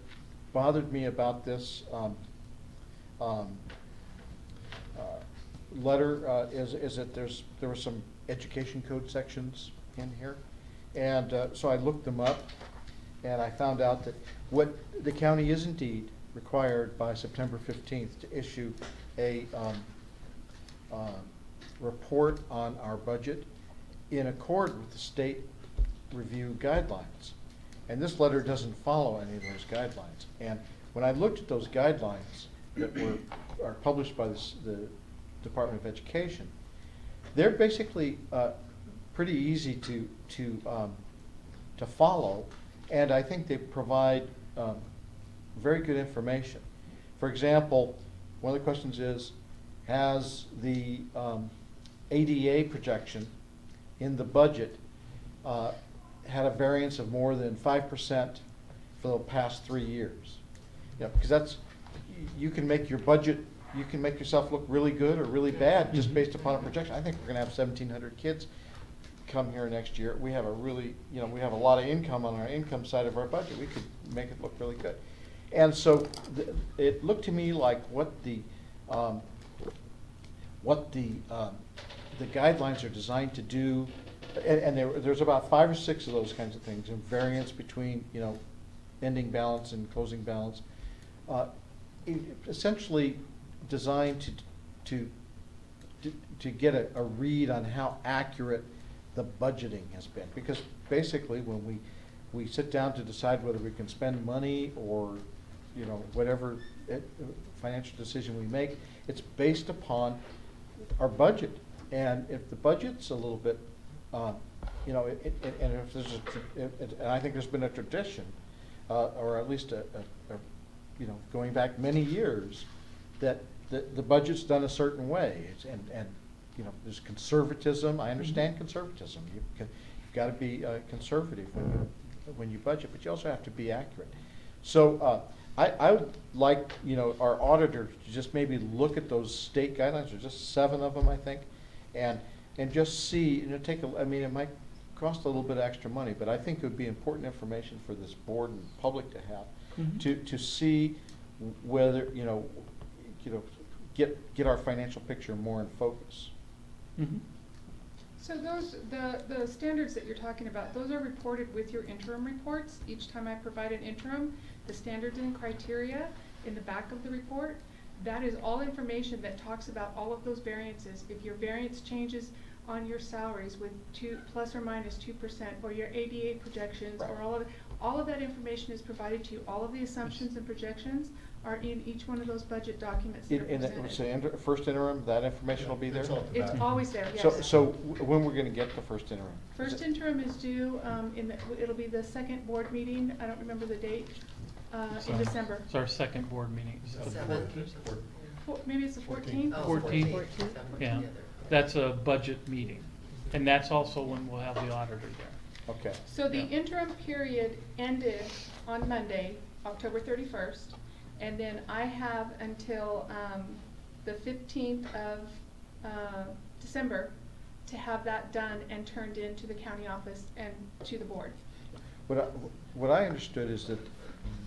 bothered me about this letter is that there were some education code sections in here, and so I looked them up, and I found out that what the county is indeed required by September 15th to issue a report on our budget in accord with the state review guidelines. And this letter doesn't follow any of those guidelines. And when I looked at those guidelines that are published by the Department of Education, they're basically pretty easy to follow, and I think they provide very good information. For example, one of the questions is, has the ADA projection in the budget had a variance of more than 5% for the past 3 years? Yeah, because that's, you can make your budget, you can make yourself look really good or really bad just based upon a projection. I think we're going to have 1,700 kids come here next year. We have a really, we have a lot of income on our income side of our budget. We could make it look really good. And so it looked to me like what the guidelines are designed to do, and there's about 5 or 6 of those kinds of things, and variance between ending balance and closing balance, essentially designed to get a read on how accurate the budgeting has been. Because basically when we sit down to decide whether we can spend money or whatever financial decision we make, it's based upon our budget. And if the budget's a little bit, and if there's and I think there's been a tradition, or at least going back many years, that the budget's done a certain way, and there's conservatism. I understand conservatism. You've got to be conservative when you budget, but you also have to be accurate. So I would like, our auditor to just maybe look at those state guidelines, there's just 7 of them, I think, and just see, I mean, it might cost a little bit of extra money, but I think it would be important information for this board and public to have, Mhm. to see whether, get our financial picture more in focus. Mhm. So the standards that you're talking about, those are reported with your interim reports. Each time I provide an interim, the standards and criteria in the back of the report, that is all information that talks about all of those variances. If your variance changes on your salaries with plus or minus 2%, or your ADA projections, or all of that information is provided to you. All of the assumptions and projections are in each one of those budget documents that are presented. First interim, that information will be there? It's all at the It's back. always there, yes. So when we're gonna get the first interim? First interim is due, it'll be the second board meeting, I don't remember the date, in December. It's our second board meeting. Is it the 14th? Maybe it's the 14th? 14th? Yeah, that's a budget meeting, and that's also when we'll have the auditor there. Okay. So the Yeah. interim period ended on Monday, October 31st, and then I have until the 15th of December to have that done and turned into the county office and to the board. What I understood is that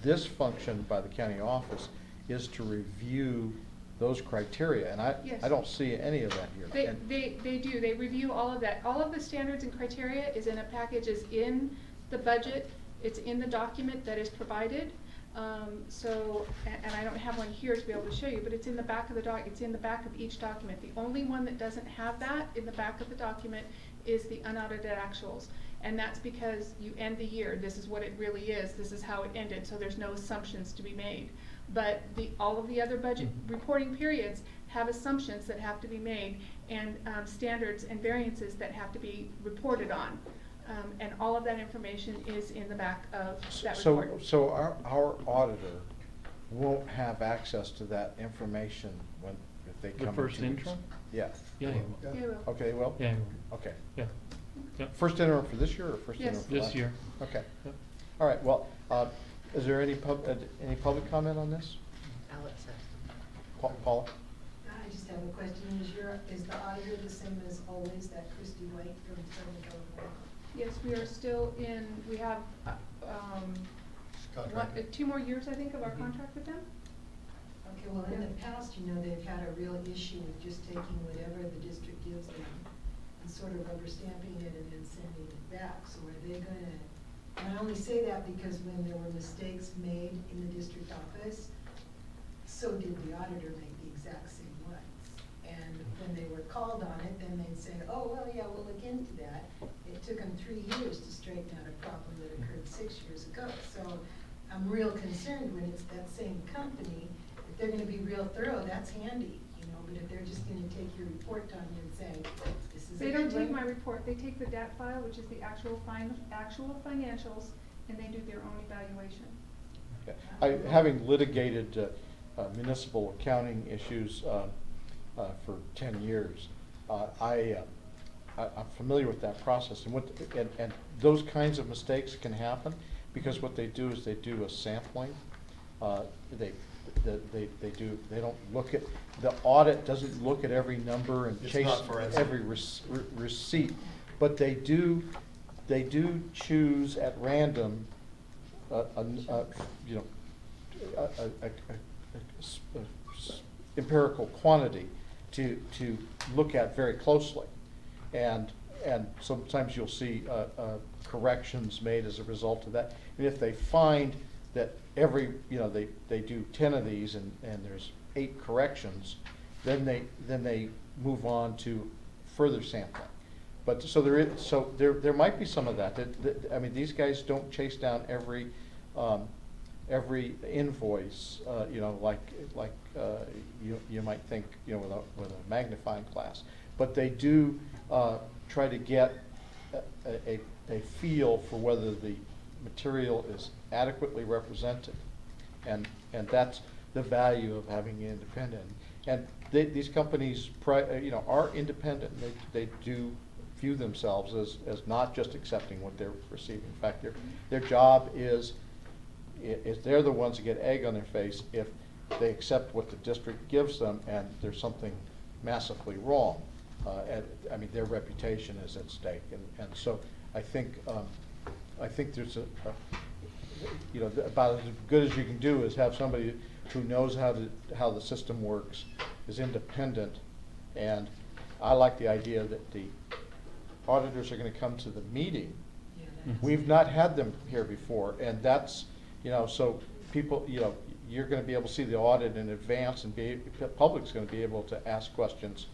this function by the county office is to review those criteria, and Yes. I don't see any of that here. They do, they review all of that. All of the standards and criteria is in a package, is in the budget, it's in the document that is provided. And I don't have one here to be able to show you, but it's in the back of it's in the back of each document. The only one that doesn't have that in the back of the document is the unaudited actuals. And that's because you end the year, this is what it really is, this is how it ended, so there's no assumptions to be made. But all of the other budget reporting periods have assumptions that have to be made, and standards and variances that have to be reported on. And all of that information is in the back of that report. So our auditor won't have access to that information if they The come. first into this? interim? Yeah. Yeah, you will. Yeah, well, Okay, well? Yeah, you will. Okay. Yeah. Yep. First interim for this year or first Yes. interim for This last year. Okay. Yep. All right, well, is there any public comment on this? Alex has. Paula? I just have a question. Is the auditor the same as always, that Christy White from Southern California? yes, we are still we have, Contract. 2 more years, I think, of our contract with them. Okay, well, in the past, they've had a real issue with just taking whatever the district gives them and sort of rubber stamping it and then sending it back. So are they gonna, and I only say that because when there were mistakes made in the district office, so did the auditor make the exact same ones. And when they were called on it, then they'd say, oh, well, yeah, we'll look into that. It took them 3 years to straighten out a problem that occurred 6 years ago. So I'm real concerned when it's that same company. If they're gonna be real thorough, that's handy, but if they're just gonna take your report on you and say, this is a They don't good take one. my report, they take the DAT file, which is the actual financials, and they do their own evaluation. Okay. Having litigated municipal accounting issues for 10 years, I'm familiar with that process, and those kinds of mistakes can happen because what they do is they do a sampling. They don't look at, the audit doesn't look at every number and It's chase not forensic. every receipt, but they do choose at random empirical quantity to look at very closely. And sometimes you'll see corrections made as a result of that. And if they find that they do 10 of these and there's 8 corrections, then they move on to further sampling. But so there might be some of that. I mean, these guys don't chase down every invoice, like you might think, with a magnifying glass. But they do try to get a feel for whether the material is adequately represented, and that's the value of having independent. And these companies, are independent. They do view themselves as not just accepting what they're receiving. In fact, their job is if they're the ones that get egg on their face if they accept what the district gives them and there's something massively wrong. I mean, their reputation is at stake, and so I think there's you know, about as good as you can do is have somebody who knows how the system works, is independent, and I like the idea that the auditors are going to come to the meeting. We've not had them here before, and that's, you know, so people, you know, you're going to be able to see the audit in advance, and the public's going to be able to ask questions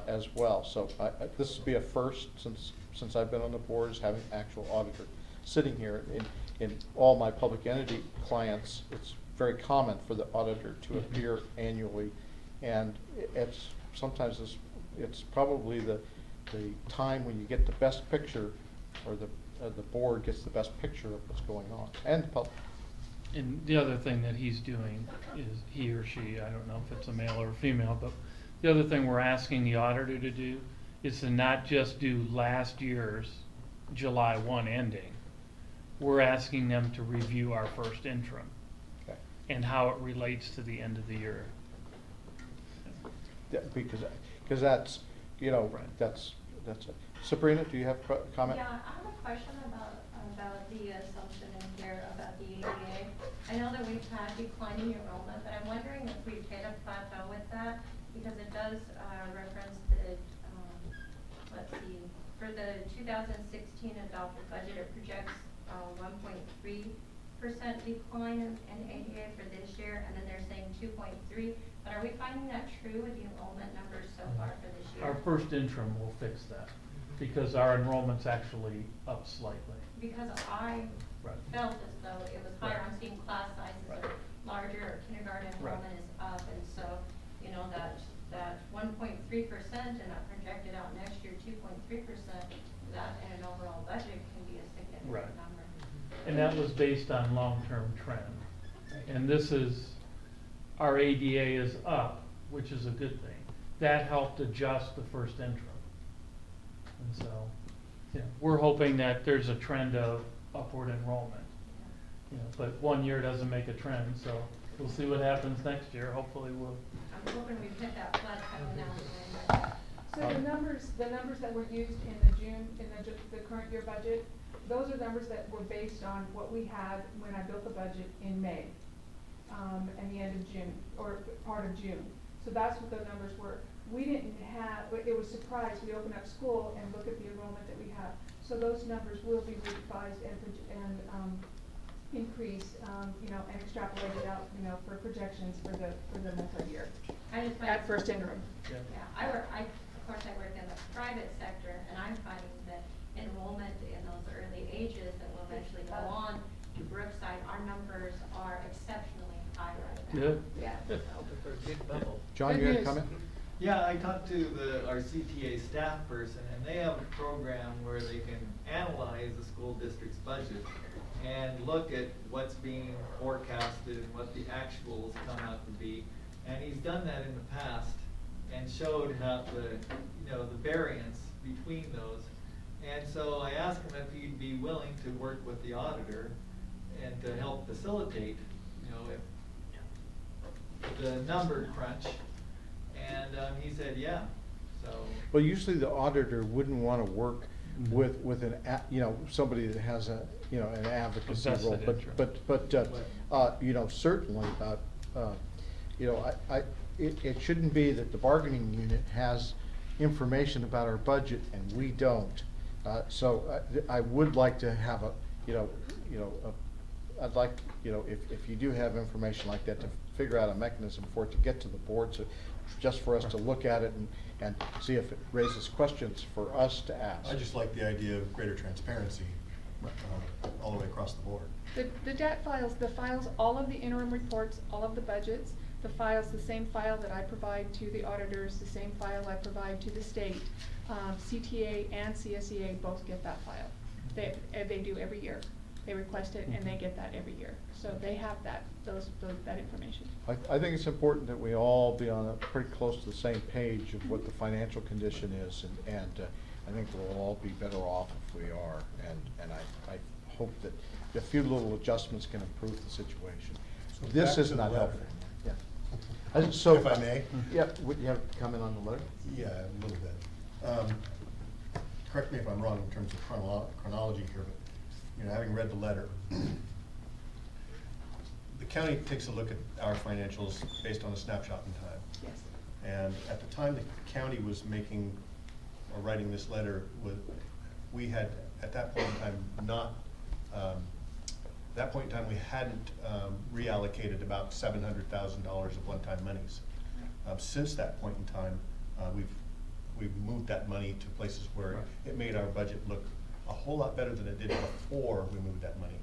as well. So this will be a first since I've been on the board, is having actual auditor sitting here. In all my public entity clients, it's very common for the auditor to appear annually, and it's sometimes it's probably the time when you get the best picture, or the board gets the best picture of what's going on, and the public. And the other thing that he's doing is, he or she, I don't know if it's a male or a female, but the other thing we're asking the auditor to do is to not just do last year's July 1 ending. We're asking them to review our first interim, Okay. and how it relates to the end of the year. Yeah, because that's, you know, that's it. Sabrina, do you have a comment? Yeah, I have a question about the assumption in here about the ADA. I know that we've had declining enrollment, but I'm wondering if we've hit a plateau with that, because it does reference the, let's see, for the 2016 adopted budget, it projects 1.3% decline in ADA for this year, and then they're saying 2.3. But are we finding that true with the enrollment numbers so far for this year? Our first interim will fix that, because our enrollment's actually up slightly. Because I felt as though it was higher. I'm seeing class sizes are larger, kindergarten enrollment is up, and so, you know, that 1.3% and that projected out next year 2.3%, that in an overall budget can be a significant number. And that was based on long-term trend. And this is, our ADA is up, which is a good thing. That helped adjust the first interim. And so, you know, we're hoping that there's a trend of upward enrollment. You know, but 1 year doesn't make a trend, so we'll see what happens next year. Hopefully we'll. I'm hoping we've hit that plateau now. So the numbers that were used in the current year budget, those are numbers that were based on what we had when I built the budget in May, and the end of June, or part of June. So that's what the numbers were. We didn't have, it was surprised, we opened up school and look at the enrollment that we have. So those numbers will be revised and increased, you know, and extrapolated out, you know, for projections for the multi-year. At first interim. Yeah, I work in the private sector, and I'm finding that enrollment in those early ages that will eventually go on to Brookside, our numbers are exceptionally high right now. Good. Yeah. John, you had a comment? Yeah, I talked to our CTA staff person, and they have a program where they can analyze the school district's budget and look at what's being forecasted and what the actuals come out to be. And he's done that in the past and showed how the variance between those. And so I asked him if he'd be willing to work with the auditor and to help facilitate, you know, if the number crunch. And he said, yeah. So. Well, usually the auditor wouldn't want to work with somebody that has an advocacy role, but you know, certainly, you know, it shouldn't be that the bargaining unit has information about our budget and we don't. So I would like to have I'd like, you know, if you do have information like that, to figure out a mechanism for it to get to the board, so just for us to look at it and see if it raises questions for us to ask. I just like the idea of greater transparency all the way across the board. The debt files, all of the interim reports, all of the budgets, the files, the same file that I provide to the auditors, the same file I provide to the state. CTA and CSEA both get that file. They do every year. They request it and they get that every year. So they have that information. I think it's important that we all be on pretty close to the same page of what the financial condition is, and I think we'll all be better off if we are. And I hope that a few little adjustments can improve the situation. So This back is to the not letter. helpful. Yeah. So, If I may? Yeah, would you have a comment on the letter? Yeah, a little bit. Correct me if I'm wrong in terms of chronology here, but, having read the letter, the county takes a look at our financials based on a snapshot in time. Yes. And at the time the county was making, or writing this letter, we had, at that point in time, we hadn't reallocated about $700,000 of one-time monies. Since that point in time, we've moved that money to places where it made our budget look a whole lot better than it did before we moved that money.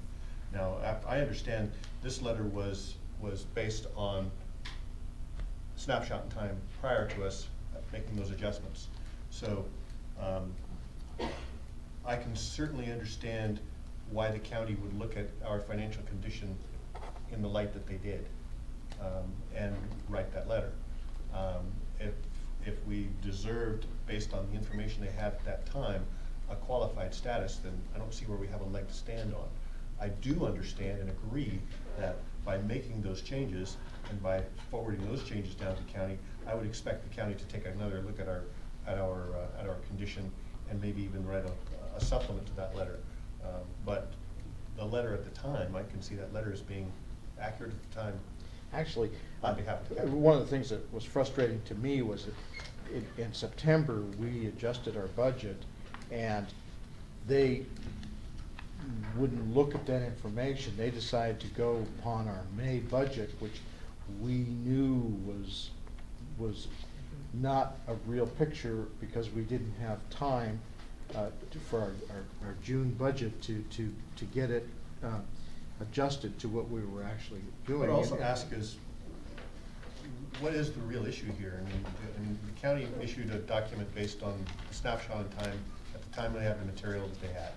Now, I understand this letter was based on snapshot in time prior to us making those adjustments. So I can certainly understand why the county would look at our financial condition in the light that they did, and write that letter. If we deserved, based on the information they had at that time, a qualified status, then I don't see where we have a leg to stand on. I do understand and agree that by making those changes and by forwarding those changes down to county, I would expect the county to take another look at our condition and maybe even write a supplement to that letter. But the letter at the time, I can see that letter as being accurate at the time. Actually, On behalf of the county. one of the things that was frustrating to me was that in September, we adjusted our budget, and they wouldn't look at that information. They decided to go upon our May budget, which we knew was not a real picture because we didn't have time for our June budget to get it adjusted to what we were actually doing. What I also ask is, what is the real issue here? I mean, the county issued a document based on a snapshot in time at the time they had the material that they had.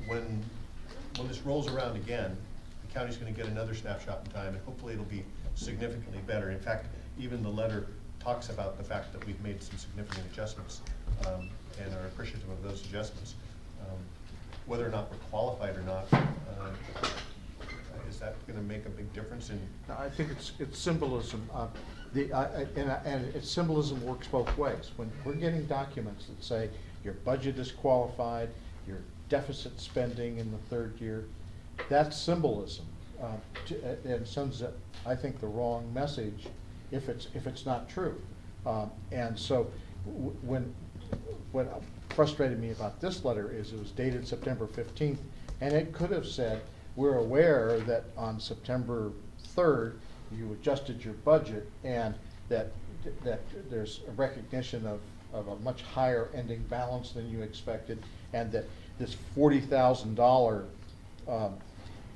When this rolls around again, the county's gonna get another snapshot in time, and hopefully it'll be significantly better. In fact, even the letter talks about the fact that we've made some significant adjustments, and are appreciative of those adjustments. Whether or not we're qualified or not, is that gonna make a big difference in? I think it's symbolism. And its symbolism works both ways. When we're getting documents that say your budget is qualified, your deficit spending in the third year, that's symbolism. And sends, I think, the wrong message if it's not true. And so what frustrated me about this letter is it was dated September 15th, and it could have said, we're aware that on September 3rd, you adjusted your budget, and that there's a recognition of a much higher ending balance than you expected, and that this $40,000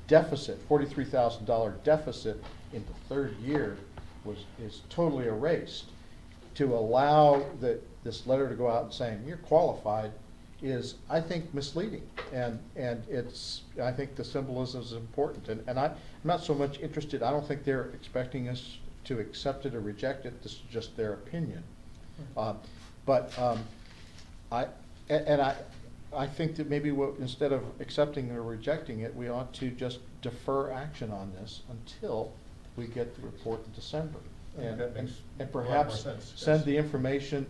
deficit, $43,000 deficit in the third year is totally erased. To allow this letter to go out and saying you're qualified is, I think, misleading, and I think the symbolism is important, and I'm not so much interested. I don't think they're expecting us to accept it or reject it. This is just their opinion. But I think that maybe instead of accepting or rejecting it, we ought to just defer action on this until we get the report in December. That makes And a lot more perhaps sense, send yes. the information,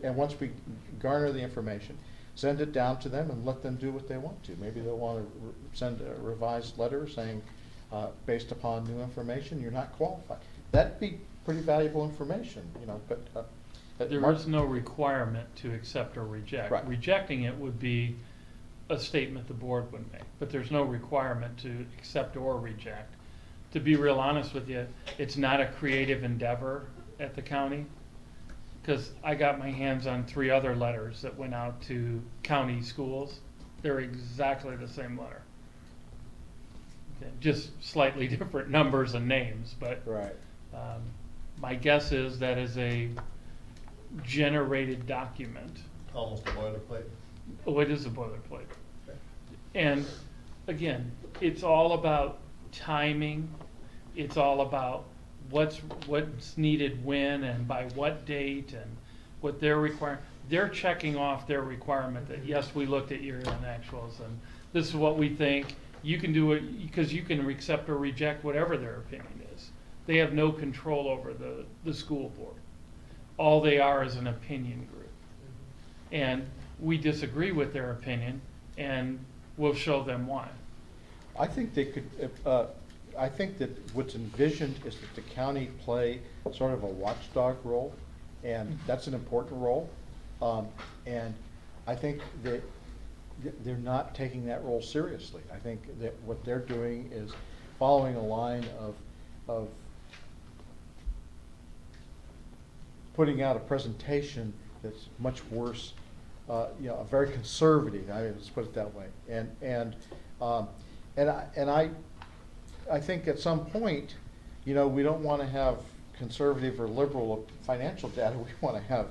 and once we garner the information, send it down to them and let them do what they want to. Maybe they'll want to send a revised letter saying, based upon new information, you're not qualified. That'd be pretty valuable information, but. There is no requirement to accept or reject. Right. Rejecting it would be a statement the board would make, but there's no requirement to accept or reject. To be real honest with you, it's not a creative endeavor at the county, because I got my hands on 3 other letters that went out to county schools. They're exactly the same letter. Okay, just slightly different numbers and names, but Right. My guess is that is a generated document. Almost a boilerplate. Oh, it is a boilerplate. Okay. And again, it's all about timing. It's all about what's needed when and by what date and what they're requiring. They're checking off their requirement that, yes, we looked at year-end actuals and this is what we think, you can do it, because you can accept or reject whatever their opinion is. They have no control over the school board. All they are is an opinion group. And we disagree with their opinion, and we'll show them why. I think they could, I think that what's envisioned is that the county play sort of a watchdog role, and that's an important role. And I think that they're not taking that role seriously. I think that what they're doing is following a line of putting out a presentation that's much worse, very conservative. Let's put it that way. I think at some point, we don't want to have conservative or liberal financial data. We want to have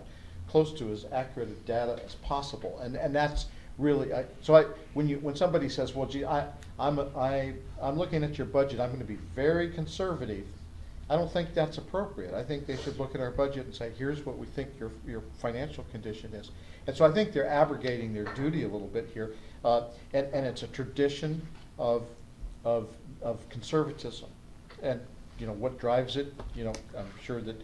close to as accurate data as possible, and that's really. When somebody says, "Well, gee, I'm looking at your budget. I'm going to be very conservative," I don't think that's appropriate. I think they should look at our budget and say, "Here's what we think your financial condition is." And so I think they're abrogating their duty a little bit here, and it's a tradition of conservatism, and what drives it. I'm sure that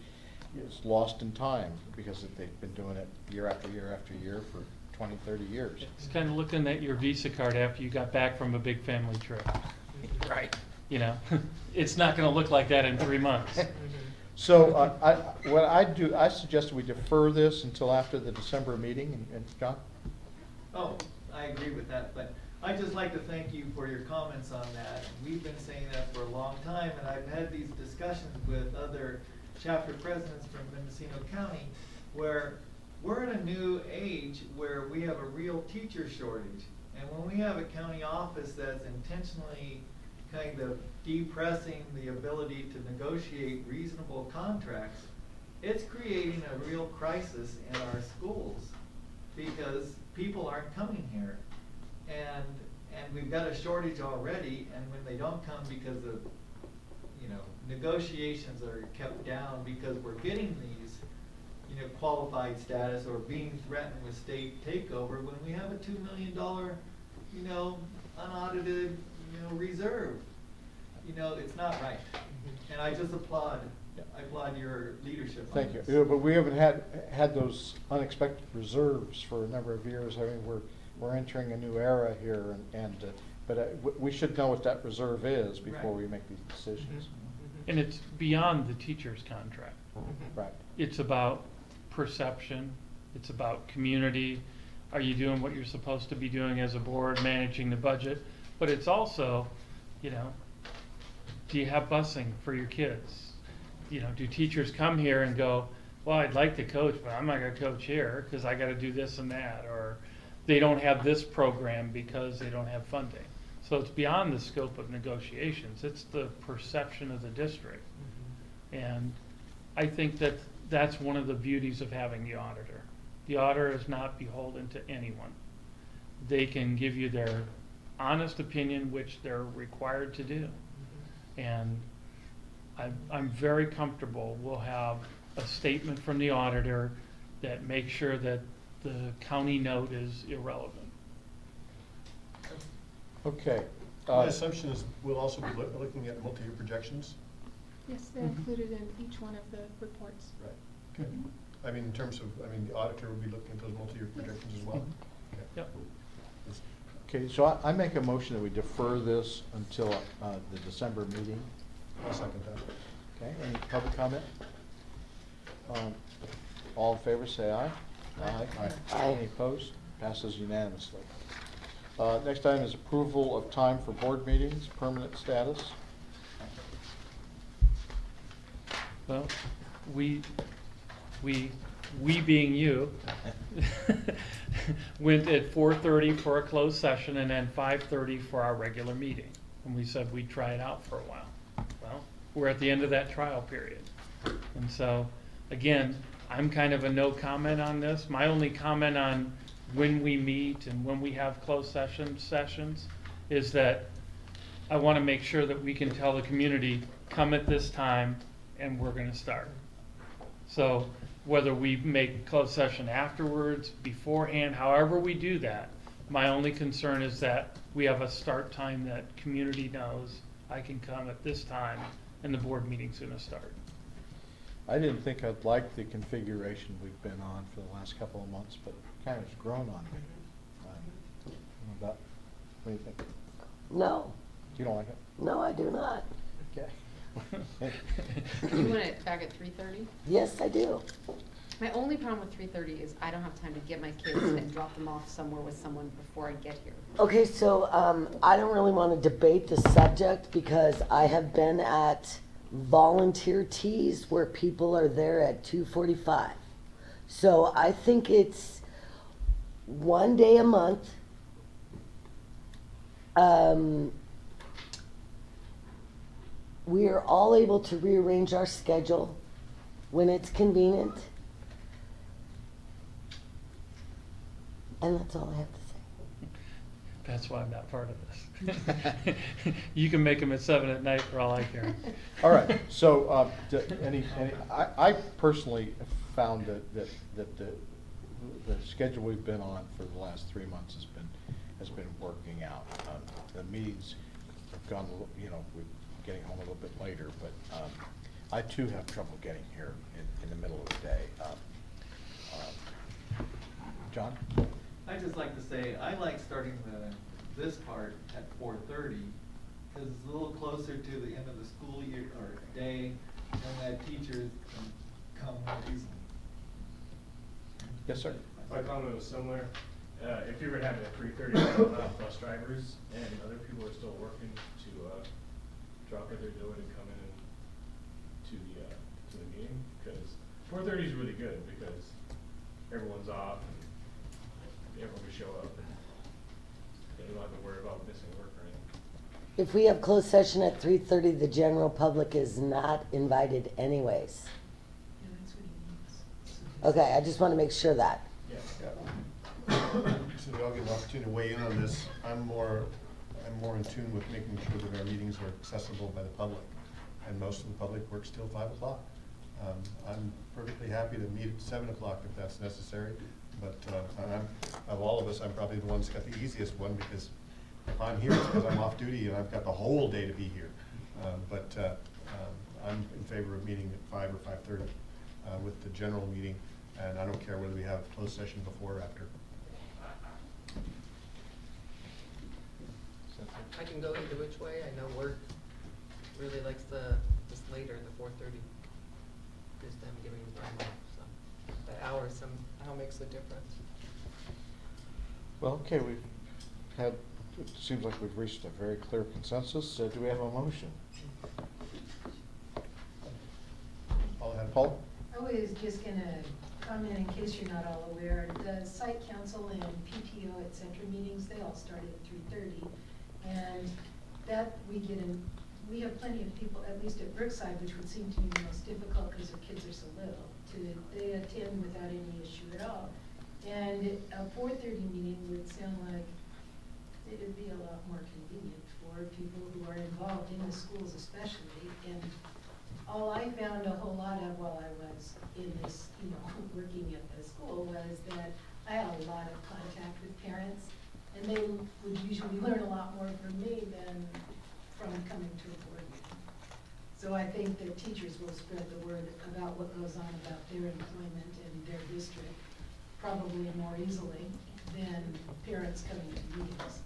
it's lost in time because they've been doing it year after year after year for 20, 30 years. It's kind of looking at your Visa card after you got back from a big family trip. Right. It's not going to look like that in 3 months. So what I suggest we defer this until after the December meeting, and John? Oh, I agree with that, but I'd just like to thank you for your comments on that. We've been saying that for a long time, and I've had these discussions with other chapter presidents from Mendocino County, where we're in a new age where we have a real teacher shortage. And when we have a county office that's intentionally kind of depressing the ability to negotiate reasonable contracts, it's creating a real crisis in our schools because people aren't coming here. And we've got a shortage already, and when they don't come because of, negotiations are kept down because we're getting these, qualified status or being threatened with state takeover when we have a $2 million, unaudited, reserve. It's not right. And I just applaud your leadership on Thank this. you. But we haven't had those unexpected reserves for a number of years. I mean, we're entering a new era here, but we should know what that reserve is before we make these decisions. And it's beyond the teacher's contract. Right. It's about perception. It's about community. Are you doing what you're supposed to be doing as a board, managing the budget? But it's also, do you have busing for your kids? Do teachers come here and go, well, I'd like to coach, but I'm not going to coach here because I got to do this and that, or they don't have this program because they don't have funding. So it's beyond the scope of negotiations. It's the perception of the district. And I think that that's one of the beauties of having the auditor. The auditor is not beholden to anyone. They can give you their honest opinion, which they're required to do. And I'm very comfortable we'll have a statement from the auditor that makes sure that the county note is irrelevant. Okay. My assumption is we'll also be looking at multi-year projections. Yes, they're included in each one of the reports. Right. Okay. I mean, in terms of, the auditor will be looking at those multi-year projections as well. Okay. Yep. Okay, so I make a motion that we defer this until the December meeting. I'll second that. Okay, any public comment? All in favor, say aye. Aye. Aye. Any opposed? Passes unanimously. Next item is approval of time for board meetings, permanent status. Well, we being you, went at 4:30 for a closed session and then 5:30 for our regular meeting. And we said we'd try it out for a while. Well, we're at the end of that trial period. And so, again, I'm kind of a no comment on this. My only comment on when we meet and when we have closed sessions is that I want to make sure that we can tell the community, come at this time and we're going to start. So whether we make closed session afterwards, beforehand, however we do that, My only concern is that we have a start time that community knows I can come at this time and the board meeting's gonna start. I didn't think I'd like the configuration we've been on for the last couple of months, but kind of grown on me. What do you think? No, You don't like it? no, I do not. Okay. You want it back at 3:30? Yes, I do. My only problem with 3:30 is I don't have time to get my kids and drop them off somewhere with someone before I get here. Okay, so I don't really want to debate the subject because I have been at volunteer teas where people are there at 2:45. So I think it's one day a month. We are all able to rearrange our schedule when it's convenient. And that's all I have to say. That's why I'm not part of this. You can make them at 7 at night for all I care. All right, so, I personally have found that the schedule we've been on for the last 3 months has been working out. The meetings have gone, we're getting home a little bit later, but, I too have trouble getting here in the middle of the day. John? I'd just like to say, I like starting this part at 4:30, because it's a little closer to the end of the school year or day, and that teachers can come more easily. Yes, sir. My comment was similar. If you were to have it at 3:30, a lot of bus drivers and other people are still working to drop what they're doing and come in to the meeting, because 4:30 is really good because everyone's off and everyone can show up and you don't have to worry about missing work or anything. If we have closed session at 3:30, the general public is not invited anyways. Yeah, that's what he means. Okay, I just want to make sure that. So we all get an opportunity to weigh in on this. I'm more in tune with making sure that our meetings are accessible by the public, and most of the public works till 5 o'clock. I'm perfectly happy to meet at 7 o'clock if that's necessary, but of all of us, I'm probably the one that's got the easiest one, because if I'm here, it's because I'm off duty and I've got the whole day to be here. But I'm in favor of meeting at 5 or 5:30 with the general meeting, and I don't care whether we have closed session before or after. I can go either which way. I know work really likes this later, the 4:30. Gives them giving time off, so that hour somehow makes a difference. Well, okay, it seems like we've reached a very clear consensus. Do we have a motion? Paul? I was just gonna comment, in case you're not all aware, the site council and PTO, et cetera, meetings, they all start at 3:30. And that we have plenty of people, at least at Brookside, which would seem to me the most difficult because their kids are so little, they attend without any issue at all. And a 4:30 meeting would sound like it would be a lot more convenient for people who are involved in the schools especially. And all I found a whole lot of while I was in this, working at the school, was that I had a lot of contact with parents, and they would usually learn a lot more from me than from coming to a board meeting. So I think that teachers will spread the word about what goes on about their employment in their district probably more easily than parents coming to meetings.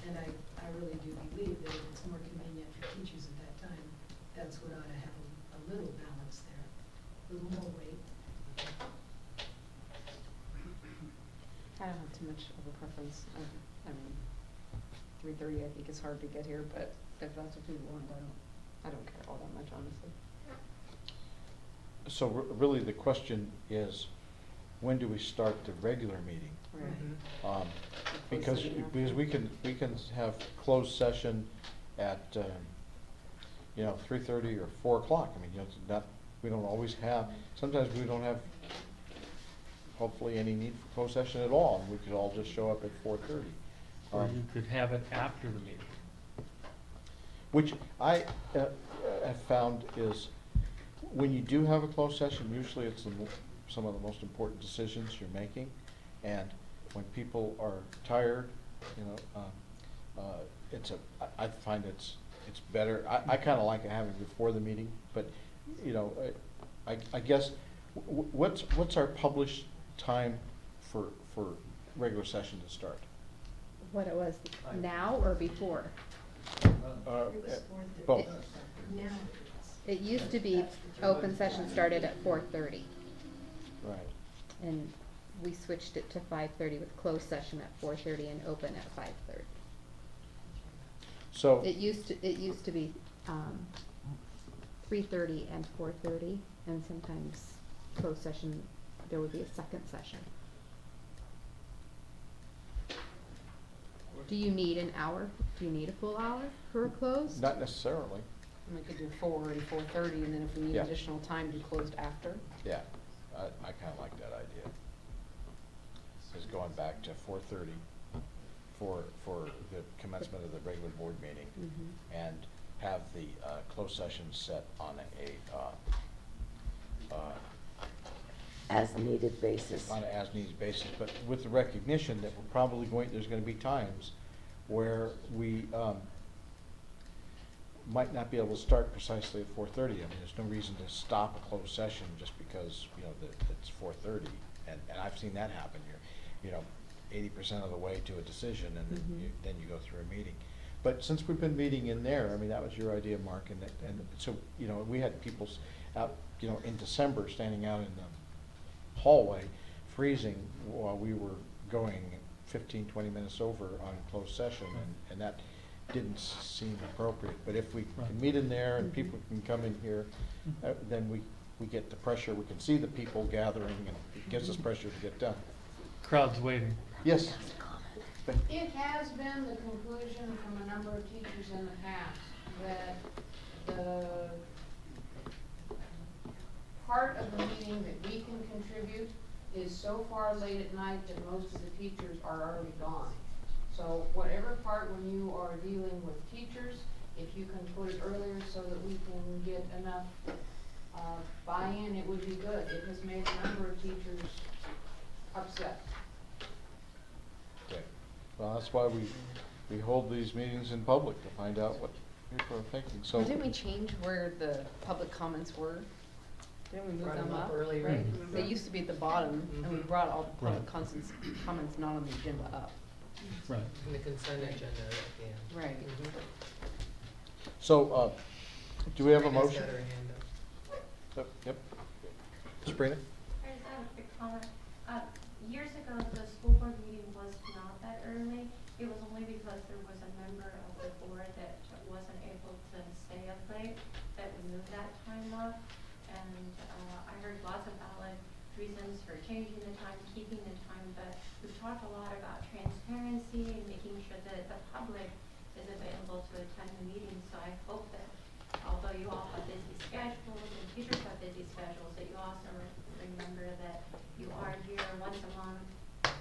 And I really do believe that if it's more convenient for teachers at that time, that's what ought to have a little balance there, a little more weight. I don't have too much of a preference. I mean, 3:30 I think is hard to get here, but if that's what people want, I don't care all that much, honestly. So really the question is, when do we start the regular meeting? Right. Because we can have closed session at 3:30 or 4 o'clock. I mean, we don't always have. Sometimes we don't have, hopefully, any need for closed session at all, and we could all just show up at 4:30. Or you could have it after the meeting. Which I have found is, when you do have a closed session, usually it's some of the most important decisions you're making, and when people are tired, you know, I find it's better. I kinda like having it before the meeting, but, you know, I guess, what's our published time for regular session to start? What it was now or before? Both. Now, It used to be open session started at 4:30, Right. and we switched it to 5:30 with closed session at 4:30 and open at 5:30. So. It used to be 3:30 and 4:30, and sometimes closed session, there would be a second session. Do you need an hour? Do you need a full hour for a closed? Not necessarily. And we could do 4 and 4:30, and then if we need Yeah. additional time, do closed after. Yeah, I kinda like that idea. Is going back to 4:30 for the commencement of the regular board meeting. Mhm. And have the, closed session set on As needed basis. on an as-needed basis, but with the recognition that we're probably there's gonna be times where we, might not be able to start precisely at 4:30. I mean, there's no reason to stop a closed session just because, you know, that it's 4:30. And I've seen that happen. You're, you know, 80% of the way to a decision, and then you go through a meeting. But since we've been meeting in there, I mean, that was your idea, Mark, and so, you know, we had people out, you know, in December, standing out in the hallway, freezing while we were going 15, 20 minutes over on closed session, and that didn't seem appropriate. But if we can meet in there and people can come in here, then we get the pressure, we can see the people gathering, and it gives us pressure to get done. Crowd's waiting. Yes? It has been the conclusion from a number of teachers in the past that the part of the meeting that we can contribute is so far late at night that most of the teachers are already gone. So whatever part when you are dealing with teachers, if you can put it earlier so that we can get enough buy-in, it would be good. It has made a number of teachers upset. Okay. Well, that's why we hold these meetings in public, to find out what people are thinking, so. Didn't we change where the public comments were? Didn't we move Brought them them up up? earlier. Right? Mhm. They used to be at the bottom, and we Mhm. brought all the public Right. comments not on the agenda up. Right. And the consent agenda at the end. Right. So, do we have a Sabrina's motion? got her hand up. Yep. Sabrina? I just have a quick comment. Years ago, the school board meeting was not that early. It was only because there was a member of the board that wasn't able to stay up late that we moved that time up. And I heard lots of valid reasons for changing the time, keeping the time, but we've talked a lot about transparency and making sure that the public is available to attend the meeting. So I hope that although you all have busy schedules and teachers have busy schedules, that you also remember that you are here once a month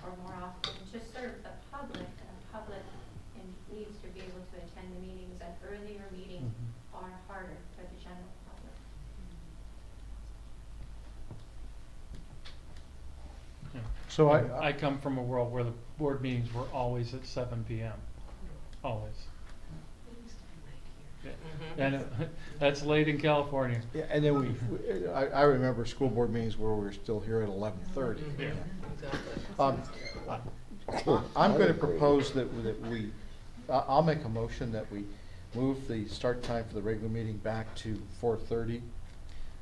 or more often to serve the public, and the public needs to be able to attend the meetings, and earlier meetings are harder for the general public. Yeah. So I come from a world where the board meetings were always at 7 p.m. Always. Yeah. And that's late in California. Yeah, and then I remember school board meetings where we were still here at 11:30. Yeah. Exactly. I'm gonna propose that we, I'll make a motion that we move the start time for the regular meeting back to 4:30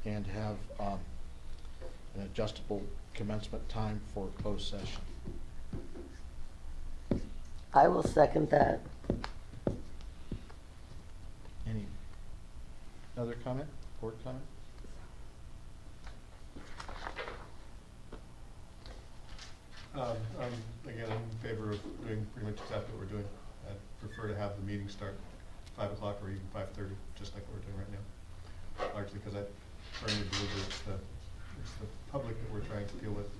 and have, an adjustable commencement time for closed session. I will second that. Any other comment, board comment? Again, I'm in favor of doing pretty much exactly what we're doing. I'd prefer to have the meeting start 5 o'clock or even 5:30, just like what we're doing right now. Largely because I firmly believe that it's the public that we're trying to deal with,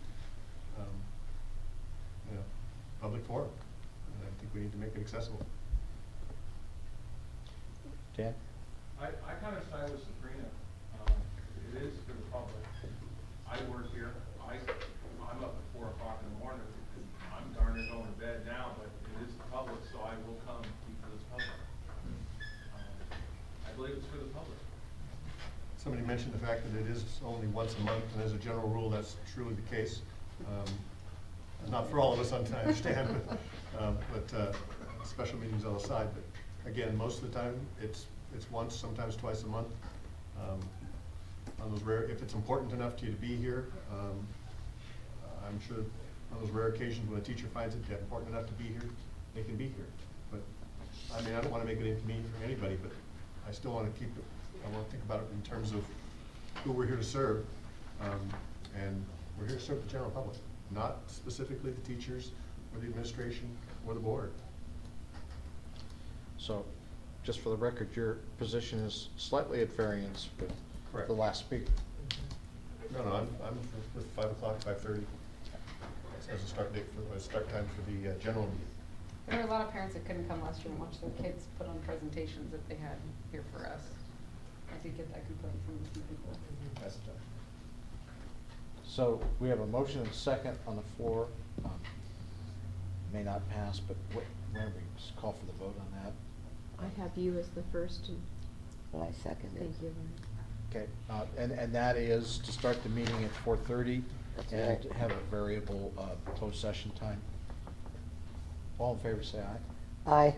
you know, public forum. And I think we need to make it accessible. Dan? I kind of side with Sabrina. It is for the public. I work here. I'm up at 4 o'clock in the morning, and I'm darn the fact that it is only once a month, and as a general rule, that's truly the case. Not for all of us, I understand, but special meetings on the side. But again, most of the time, it's once, sometimes twice a month. On those rare, if it's important enough to you to be here, I'm sure on those rare occasions when a teacher finds it important enough to be here, they can be here. But I mean, I don't want to make it inconvenient for anybody, but I still want to keep it. I want to think about it in terms of who we're here to serve, and we're here to serve the general public, not specifically the teachers or the administration or the board. So, just for the record, your position is slightly at variance with Correct. the last speaker. No, I'm with 5 o'clock, 5:30 as a start date for start time for the general meeting. There were a lot of parents that couldn't come last year and watch their kids put on presentations that they had here for us. I did get that complaint from a few people. That's tough. So we have a motion and second on the floor. May not pass, but whenever we just call for the vote on that. I have you as the first. I second it. Thank you. Okay, and that is to start the meeting at 4:30 That's and right. have a variable closed session time. All in favor, say aye. Aye.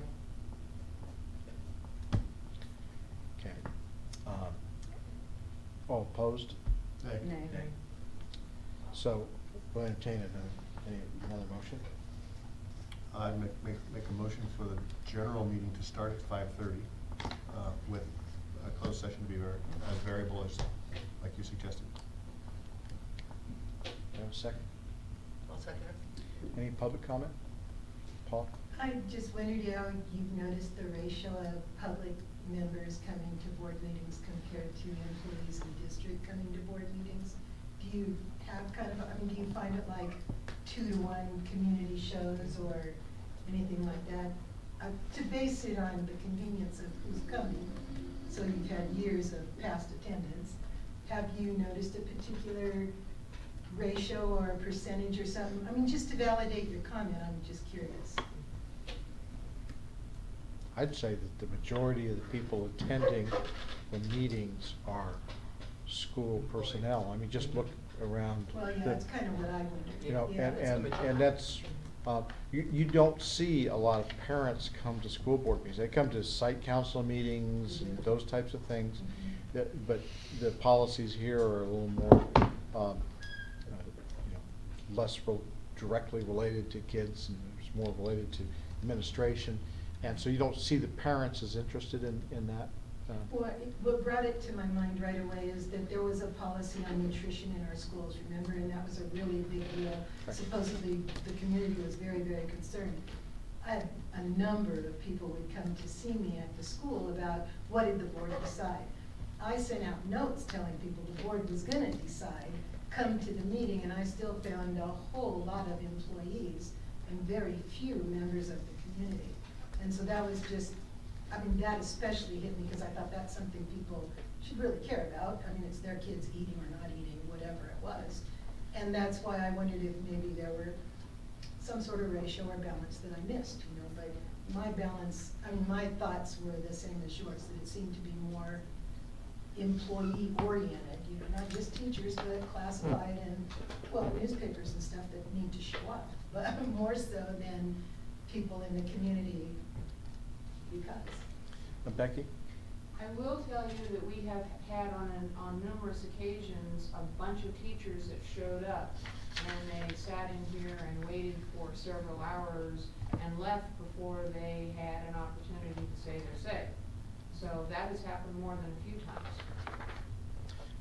Okay. All opposed? Nay. Nay. So we'll entertain another motion. I'd make a motion for the general meeting to start at 5:30 with a closed session to be as variable as, like you suggested. Do you have a second? I'll second it. Any public comment? Paul? I just wondered how you've noticed the ratio of public members coming to board meetings compared to employees in the district coming to board meetings. Do you have kind of, do you find it like 2-to-1 community shows or anything like that? To base it on the convenience of who's coming, so you've had years of past attendance, have you noticed a particular ratio or a percentage or something? I mean, just to validate your comment, I'm just curious. I'd say that the majority of the people attending the meetings are school personnel. I mean, just look around. Well, yeah, that's kind of what I wondered. You know, Yeah, and that's, you don't see a lot of parents come to school board meetings. They come to site council meetings and those types of things. But the policies here are a little more, less directly related to kids, and it's more related to administration. And so you don't see the parents as interested in that. What brought it to my mind right away is that there was a policy on nutrition in our schools, remember? And that was a really big deal. Right. Supposedly, the community was very, very concerned. I had a number of people would come to see me at the school about what did the board decide. I sent out notes telling people the board was gonna decide, come to the meeting, and I still found a whole lot of employees and very few members of the community. And so that was just, that especially hit me because I thought that's something people should really care about. I mean, it's their kids eating or not eating, whatever it was. And that's why I wondered if maybe there were some sort of ratio or balance that I missed, but my balance, my thoughts were the same as yours, that it seemed to be more employee oriented, not just teachers, but classified and, newspapers and stuff that need to show up, but more so than people in the community because. Becky? I will tell you that we have had on numerous occasions a bunch of teachers that showed up and they sat in here and waited for several hours and left before they had an opportunity to say their say. So that has happened more than a few times.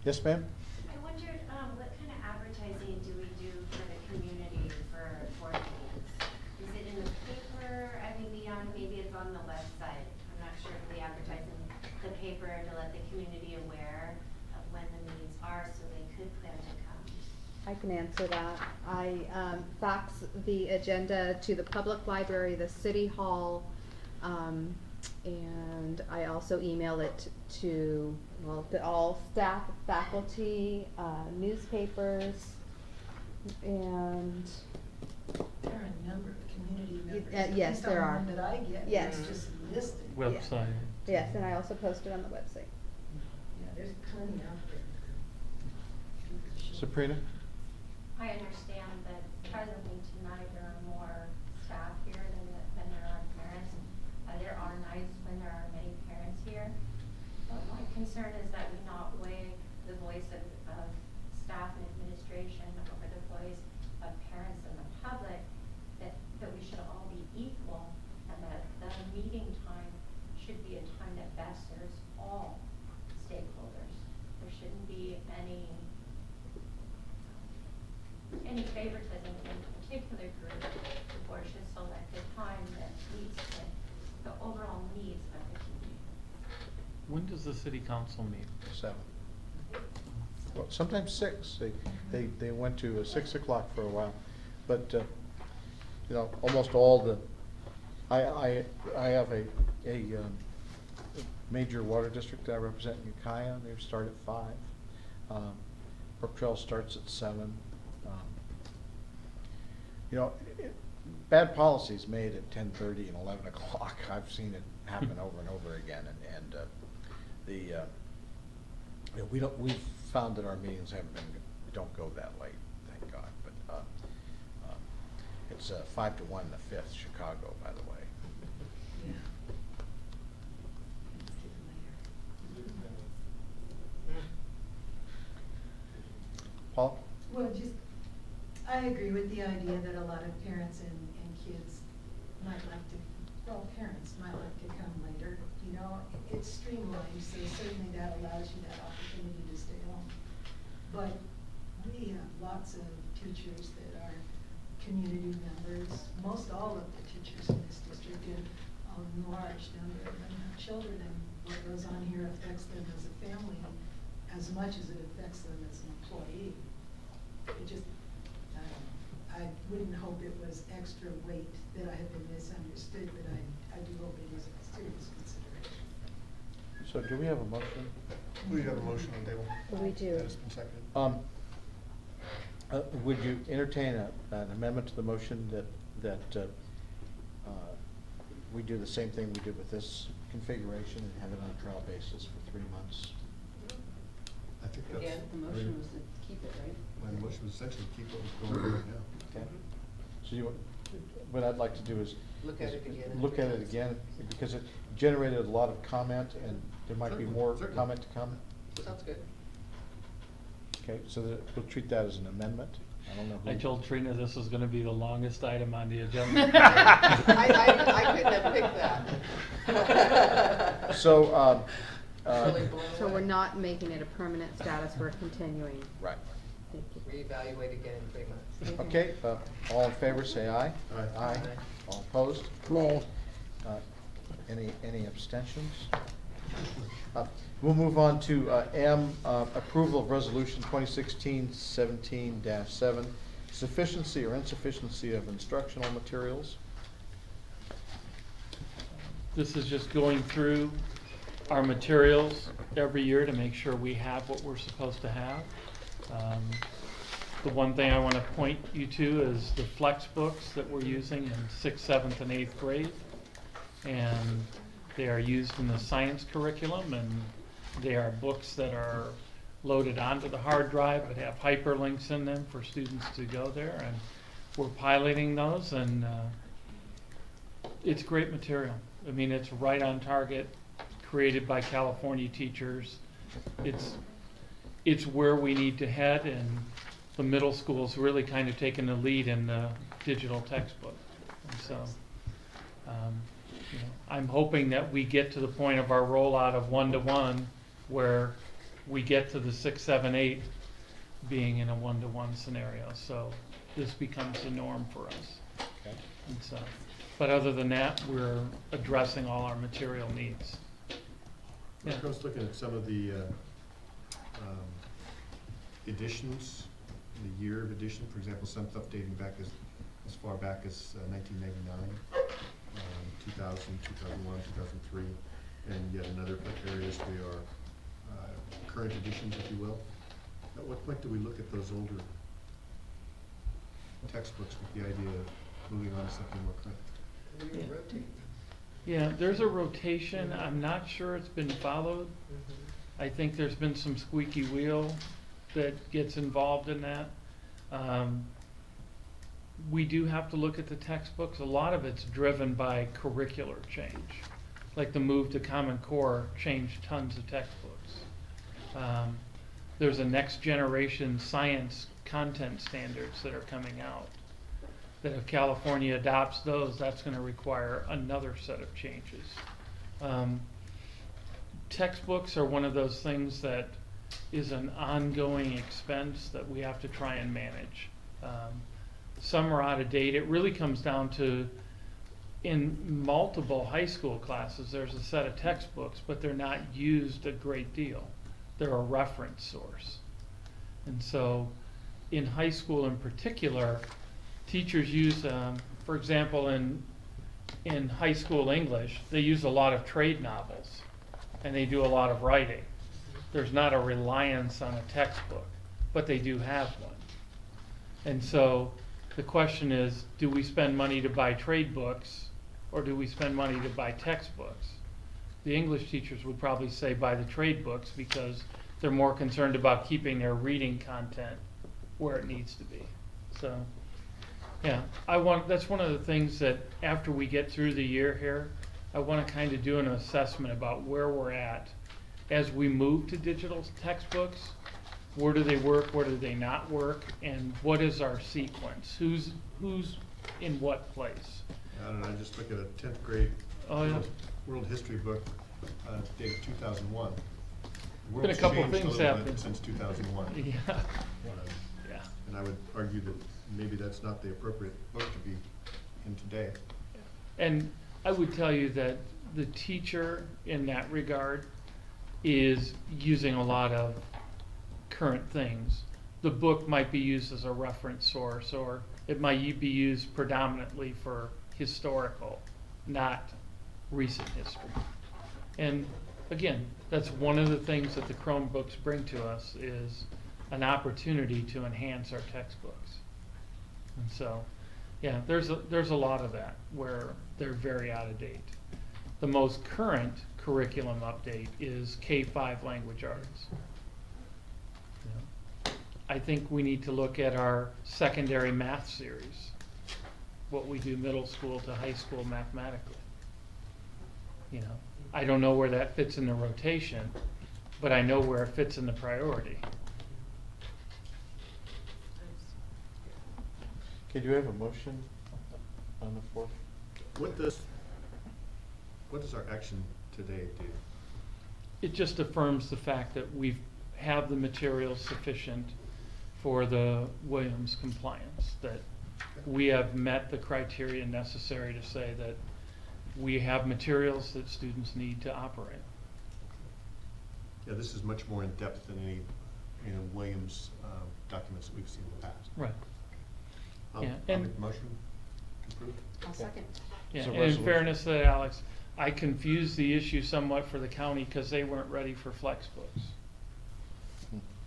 Yes, ma'am? I wondered, what kind of advertising do we do for the community for board meetings? Is it in the paper? Beyond maybe it's on the website. I'm not sure if we advertise in the paper to let the community aware of when the meetings are so they could plan to come. I can answer that. I fax the agenda to the public library, the city hall, and I also email it to all staff, faculty, newspapers, and There are a number of community members. yes, there are. At least on the one that I get, Yes. it's just listed. Website. Yes, and I also post it on the website. Yeah, there's plenty out there. Sabrina? I understand that presently tonight there are more staff here than there are parents. There are nights when there are many parents here. But my concern is that we not weigh the voice of staff and administration over the voice of parents and the public, that we should all be equal, and that the meeting time should be a time that best serves all stakeholders. There shouldn't be any favoritism in a particular group. The board should select a time that meets the overall needs of the community. When does the city council meet? 7. Well, sometimes 6. They went to 6 o'clock for a while, but you know, almost all the. I have a major water district that I represent in Ukiah. They start at 5. Brook Trail starts at 7. You know, bad policies made at 10:30 and 11 o'clock. I've seen it happen over and over again, and you know, we've found that our meetings don't go that late, thank God. But it's 5 to 1 the 5th, Chicago, by the way. Yeah. Paul? Well, I agree with the idea that a lot of parents and kids might like to, well, parents might like to come later. You know, it's streamlined, so certainly that allows you that opportunity to stay home. But we have lots of teachers that are community members. Most all of the teachers in this district, and a large number of them have children, and what goes on here affects them as a family as much as it affects them as an employee. It just, I wouldn't hope it was extra weight, that I have been misunderstood, but I do hope it is a serious consideration. So do we have a motion? We have a motion on the table. We do. That has been seconded. Would you entertain an amendment to the motion that we do the same thing we did with this configuration and have it on a trial basis for 3 months? I think that's. Yeah, the motion was to keep it, right? My motion was essentially to keep what was going on right now. Okay. So what I'd like to do is Look at it again in look 3 at it months. again, because it generated a lot of comment, and there might be more Certainly. comment to come. Sounds good. Okay, so we'll treat that as an amendment. I don't know who. I told Trina this was gonna be the longest item on the agenda. I couldn't have picked that. So, Really blown So away. we're not making it a permanent status, we're continuing. right. Thank you. Reevaluate again in 3 months. Okay, all in favor, say aye. Aye. Aye. All opposed? Nay. Any abstentions? We'll move on to M, approval of resolution 2016-17-7, sufficiency or insufficiency of instructional materials. This is just going through our materials every year to make sure we have what we're supposed to have. The one thing I want to point you to is the flex books that we're using in 6th, 7th, and 8th grade. And they are used in the science curriculum, and they are books that are loaded onto the hard drive but have hyperlinks in them for students to go there. And we're piloting those, and it's great material. I mean, it's right on target, created by California teachers. It's where we need to head, and the middle school's really kind of taken the lead in the digital textbook. And so, you know, I'm hoping that we get to the point of our rollout of 1-to-1 where we get to the 6, 7, 8 being in a 1-to-1 scenario. So this becomes the norm for us. Okay. And so, but other than that, we're addressing all our material needs. I was looking at some of the editions, the year of edition, for example, some stuff dating back as far back as 1999, 2000, 2001, 2003, and yet in other areas they are current editions, if you will. At what point do we look at those older textbooks with the idea of moving on to something more current? We rotate. Yeah, there's a rotation. I'm not sure it's been followed. I think there's been some squeaky wheel that gets involved in that. We do have to look at the textbooks. A lot of it's driven by curricular change. Like the move to Common Core changed tons of textbooks. There's a next generation science content standards that are coming out. That if California adopts those, that's going to require another set of changes. Textbooks are one of those things that is an ongoing expense that we have to try and manage. Some are out of date. It really comes down to, in multiple high school classes, there's a set of textbooks, but they're not used a great deal. They're a reference source. And so in high school in particular, teachers use, for example, in high school English, they use a lot of trade novels and they do a lot of writing. There's not a reliance on a textbook, but they do have one. And so the question is, do we spend money to buy trade books or do we spend money to buy textbooks? The English teachers would probably say buy the trade books because they're more concerned about keeping their reading content where it needs to be. So, yeah, that's one of the things that after we get through the year here, I want to kind of do an assessment about where we're at as we move to digital textbooks. Where do they work? Where do they not work? And what is our sequence? Who's in what place? I don't know, I just look at a 10th grade Oh, yeah. world history book dated 2001. The Been a world's couple changed things a little bit happened. since 2001. Yeah. Yeah. And I would argue that maybe that's not the appropriate book to be in today. And I would tell you that the teacher in that regard is using a lot of current things. The book might be used as a reference source, or it might be used predominantly for historical, not recent history. And again, that's one of the things that the Chromebooks bring to us is an opportunity to enhance our textbooks. And so, yeah, there's a lot of that where they're very out of date. The most current curriculum update is K-5 language arts. I think we need to look at our secondary math series, what we do middle school to high school mathematically. You know, I don't know where that fits in the rotation, but I know where it fits in the priority. Okay, do you have a motion on the floor? What does our action today do? It just affirms the fact that we have the materials sufficient for the Williams compliance, that we have met the criteria necessary to say that we have materials that students need to operate. Yeah, this is much more in depth than any Williams documents that we've seen in the past. Right. I'll Yeah, make and the motion to approve. I'll second. yeah, It's a and in resolution. fairness to Alex, I confused the issue somewhat for the county because they weren't ready for Flexbooks.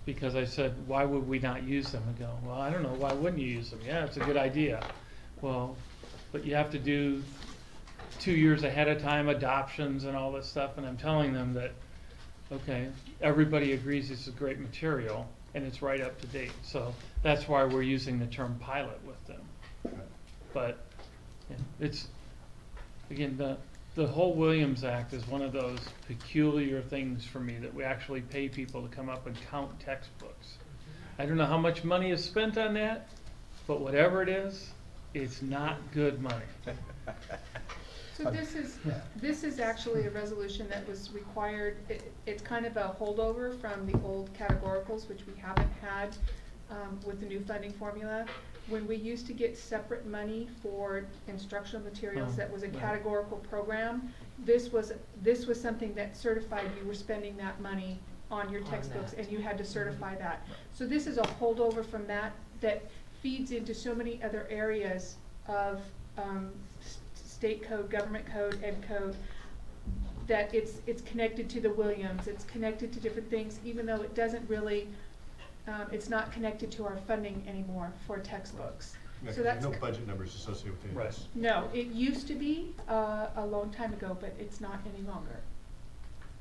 Because I said, why would we not use them? And go, well, I don't know, why wouldn't you use them? Yeah, it's a good idea. Well, but you have to do 2 years ahead of time adoptions and all this stuff, and I'm telling them that, okay, everybody agrees it's a great material and it's right up to date. So that's why we're using the term pilot with them. But yeah, it's, again, the whole Williams Act is one of those peculiar things for me that we actually pay people to come up and count textbooks. I don't know how much money is spent on that, but whatever it is, it's not good money. So this is actually a resolution that was required, it's kind of a holdover from the old categoricals, which we haven't had with the new funding formula. When we used to get separate money for instructional materials, that was a categorical program. This was something that certified you were spending that money on your textbooks, and you had to certify that. So this is a holdover from that feeds into so many other areas of state code, government code, ed code, that it's connected to the Williams, it's connected to different things, even though it doesn't really, it's not connected to our funding anymore for textbooks. Yeah, So 'cause there's that's, no budget numbers associated with any of this. no, it used to be a long time ago, but it's not any longer.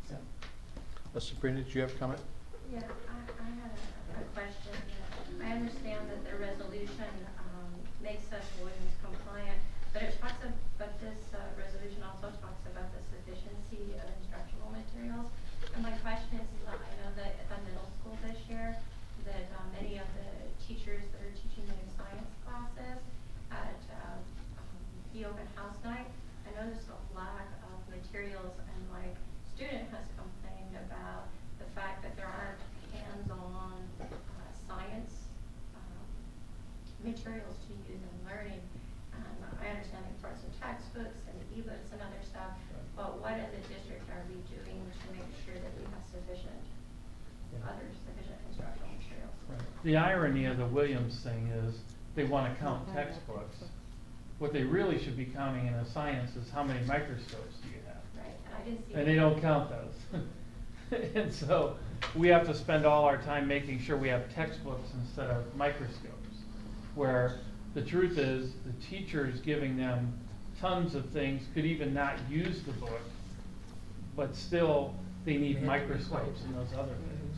So. Sabrina, did you have a comment? Yeah, I had a understand that the resolution, makes us Williams compliant, but it talks of, but this, resolution also talks about the sufficiency of instructional materials. And my question is, I know that at the middle school this year, that, many of the teachers that are teaching the new science classes at, the open house night, I noticed a lack of materials, and my student has complained about the fact that there aren't hands-on, science, materials to use in learning. I understand the parts of textbooks and ebooks and other stuff, but what in the district are we doing to make sure that we have sufficient instructional materials? The irony of the Williams thing is they want to count textbooks. What they really should be counting in a science is how many microscopes do you have? Right, and I didn't see. And they don't count those. And so we have to spend all our time making sure we have textbooks instead of microscopes. Where the truth is, the teachers giving them tons of things could even not use the book, but still they need microscopes and those other things.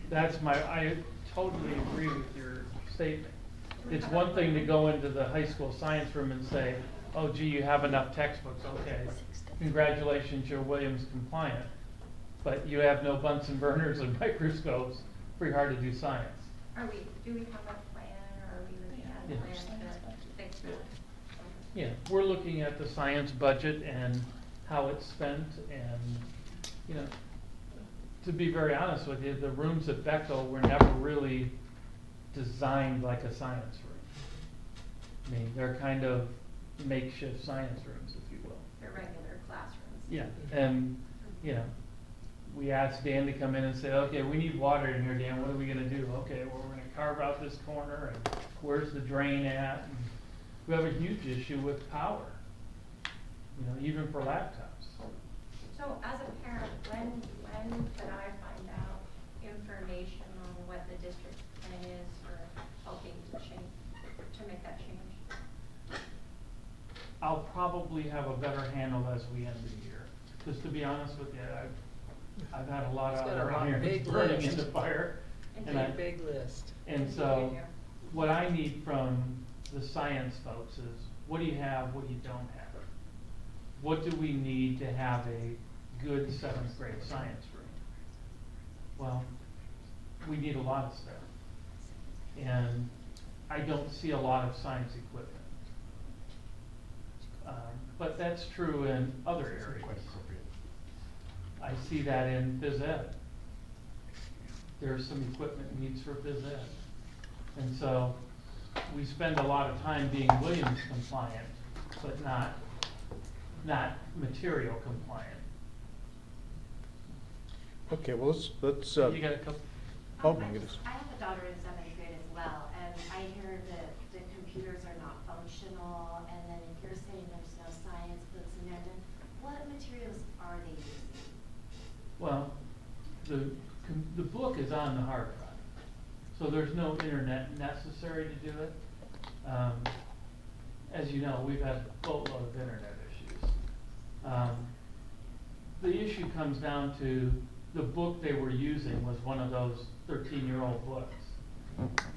That's I totally agree with your statement. It's one thing to go into the high school science room and say, oh gee, you have enough textbooks, okay, congratulations, you're Williams compliant. But you have no Bunsen burners and microscopes, pretty hard to do science. Do we have a plan, or are we looking at a plan to fix that? Yeah, we're looking at the science budget and how it's spent, and, you know, to be very honest with you, the rooms at Bechtel were never really designed like a science room. I mean, they're kind of makeshift science rooms, if you will. They're regular classrooms. Yeah, and, you know, we asked Dan to come in and say, okay, we need water in here, Dan, what are we gonna do? Okay, well, we're gonna carve out this corner, and where's the drain at? And we have a huge issue with power, you know, even for laptops. So as a parent, when could I find out information on what the district plan is for helping to make that change? I'll probably have a better handle as we end the year, because to be honest with you, I've had a lot It's out got a around here big burning list. in the fire. It's a big list. And so, what I need from the science folks is, what do you have, what you don't have? What do we need to have a good 7th grade science room? Well, we need a lot of stuff. And I don't see a lot of science equipment. But that's true in other areas. I see that in phys ed. There's some equipment needs for phys ed. And so we spend a lot of time being Williams compliant, but not material compliant. Okay, well, let's, You got a couple? oh my goodness. I have a daughter in 7th grade as well, and I hear that the computers are not functional, and then if you're saying there's no science books in there, then what materials are they using? Well, the book is on the hard drive, so there's no internet necessary to do it. As you know, we've had a boatload of internet issues. The issue comes down to the book they were using was one of those 13-year-old books.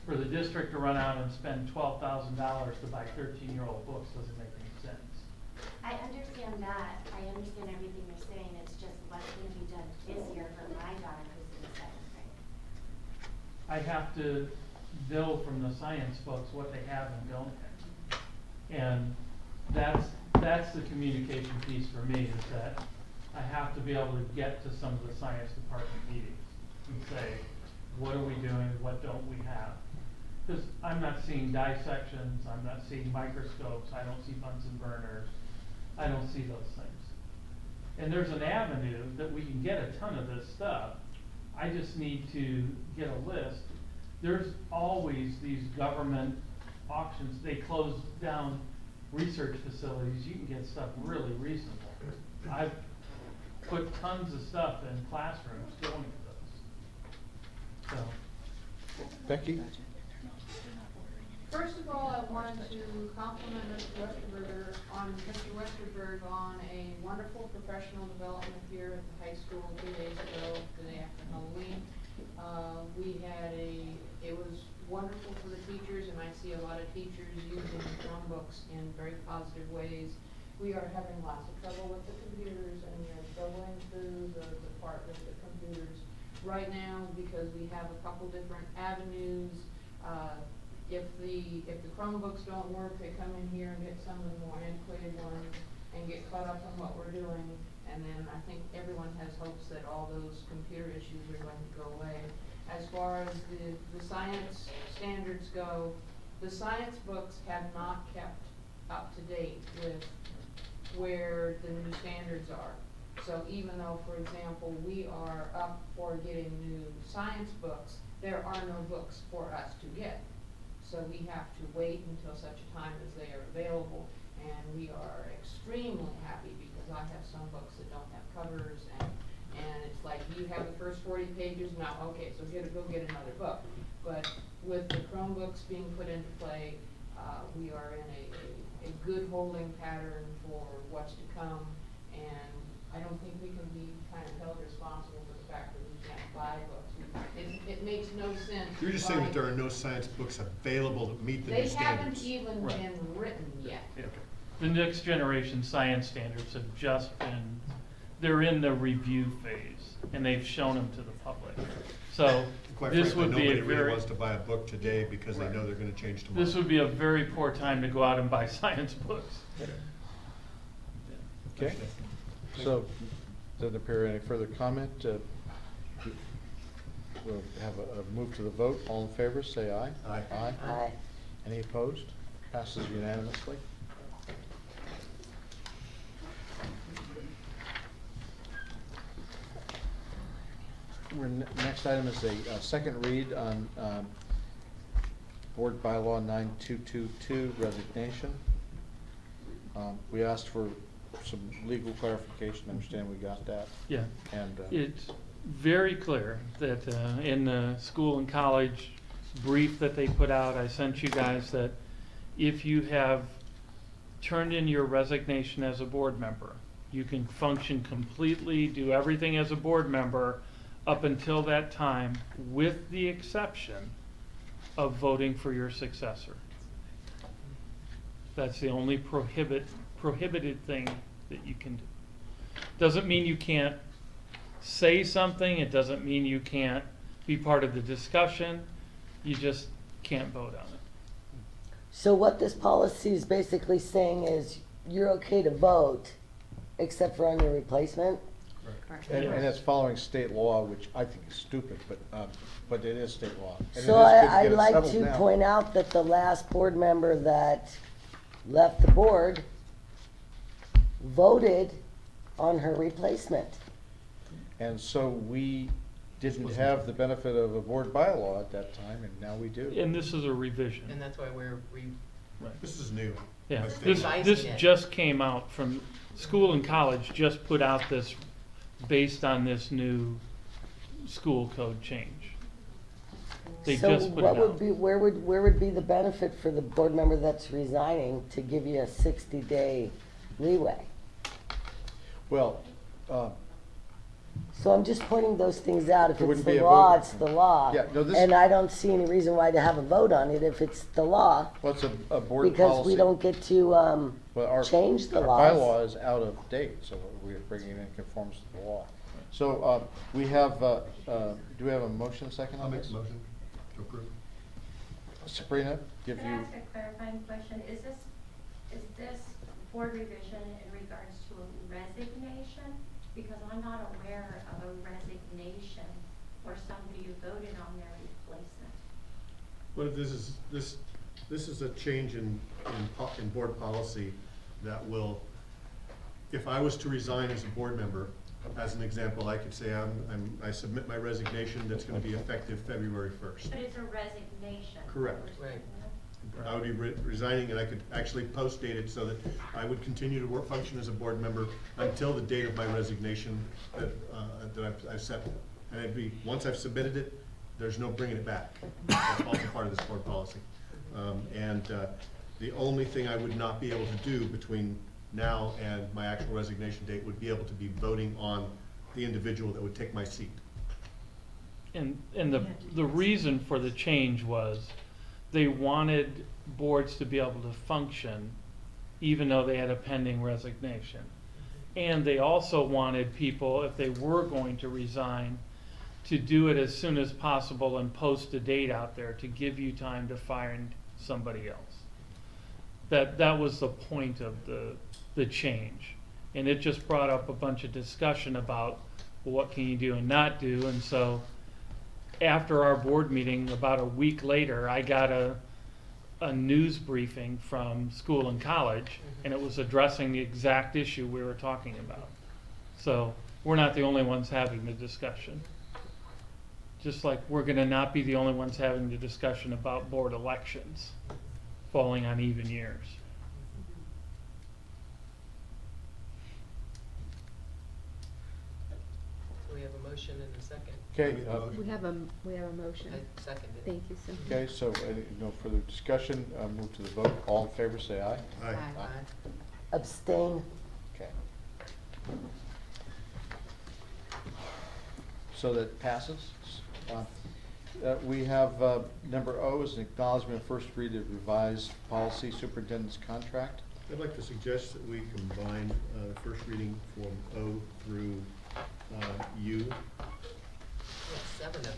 For the district to run out and spend $12,000 to buy 13-year-old books doesn't make any sense. I understand that. I understand everything you're saying. It's just what's going to be done this year for my daughter who's in 7th grade. I have to know from the science folks what they have and don't have. And that's the communication piece for me, is that I have to be able to get to some of the science department meetings and say, what are we doing, what don't we have? Because I'm not seeing dissections, I'm not seeing microscopes, I don't see Bunsen burners, I don't see those things. And there's an avenue that we can get a ton of this stuff. I just need to get a list. There's always these government auctions. They close down research facilities. You can get stuff really reasonable. I've put tons of stuff in classrooms going to those. So, Becky? First of all, I wanted to compliment Mr. Westerberg on a wonderful professional development here at the high school 2 days ago, the day after Halloween. We had it was wonderful for the teachers, and I see a lot of teachers using Chromebooks in very positive ways. We are having lots of trouble with the computers, and we are struggling through the part with the computers right now because we have a couple different avenues. If the Chromebooks don't work, they come in here and get some of the more antiquated ones and get caught up on what we're doing. And then I think everyone has hopes that all those computer issues are going to go away. As far as the science standards go, the science books have not kept up to date with where the new standards are. So even though, for example, we are up for getting new science books, there are no books for us to get. So we have to wait until such a time as they are available, and we are extremely happy because I have some books that don't have covers, and it's like, you have the first 40 pages, now, okay, so go get another book. But with the Chromebooks being put into play, we are in a good holding pattern for what's to come, and I don't think we can be kind of held responsible for the fact that we can't buy books. It makes no sense. You're just saying that there are no science books available that meet the new They haven't standards. even Right. been written yet. The next generation science standards have just been, they're in the review phase, and they've shown them to the public. So Quite this frankly, would be nobody a really very, wants to buy a book today because they know they're gonna change tomorrow. this would be a very poor time to go out and buy science books. Okay, so, doesn't appear any further comment. We'll have a move to the vote. All in favor, say aye. Aye. Aye. Aye. Any opposed? Passes unanimously. Next item is a second read on Board Bylaw 9222, resignation. We asked for some legal clarification. I understand we got that. Yeah. And It's very clear that in the school and college brief that they put out, I sent you guys, that if you have turned in your resignation as a board member, you can function completely, do everything as a board member up until that time, with the exception of voting for your successor. That's the only prohibited thing that you can do. Doesn't mean you can't say something, it doesn't mean you can't be part of the discussion, you just can't vote on it. So what this policy is basically saying is you're okay to vote except for on your replacement? And it's following state law, which I think is stupid, but it is state law. And it is So good to I'd get it like settled to now. point out that the last board member that left the board voted on her replacement. And so we didn't have the benefit of a board bylaw at that time, and now we do. And this is a revision. And that's why we're This is new. Yeah, by state this, law. this just came out from, school and college just put out this based on this new school code change. They So just put it what would out. be, where would be the benefit for the board member that's resigning to give you a 60-day leeway? Well, So I'm just pointing those things out. If There it's wouldn't be the a law, vote. it's the law. Yeah, no, this- And I don't see any reason why to have a vote on it if it's the law. well, it's a board policy. Because we don't get to, Well, our- change the our laws. bylaw is out of date, so we're bringing it in conformance to the law. So, we have, do we have a motion second I'll on make this? the motion to approve. Sabrina, give Can I you, ask a clarifying question? Is this board revision in regards to a resignation? Because I'm not aware of a resignation or somebody who voted on their replacement. But this is a change in board policy that will, if I was to resign as a board member, as an example, I could say I submit my resignation that's gonna be effective February 1st. But it's a resignation. Correct. Right. I would be resigning, and I could actually post date it so that I would continue to function as a board member until the date of my resignation that I've set. And it'd be, once I've submitted it, there's no bringing it back. That's also part of this board policy. The only thing I would not be able to do between now and my actual resignation date would be able to be voting on the individual that would take my seat. And the reason for the change was they wanted boards to be able to function even though they had a pending resignation. And they also wanted people, if they were going to resign, to do it as soon as possible and post a date out there to give you time to find somebody else. That was the point of the change. And it just brought up a bunch of discussion about, well, what can you do and not do. And so after our board meeting, about a week later, I got a news briefing from school and college, and it was addressing the exact issue we were talking about. So we're not the only ones having the discussion. Just like we're gonna not be the only ones having the discussion about board elections falling on even years. We have a motion and a second. Okay, We have a motion. I seconded it. Thank you, Cynthia. okay, so no further discussion, move to the vote. All in favor, say aye. Aye. Aye. Abstain. Okay. So that passes. We have, number O is an acknowledgement of first read of revised policy superintendent's contract. I'd like to suggest that we combine the first reading Form O through U. We have 7 of them.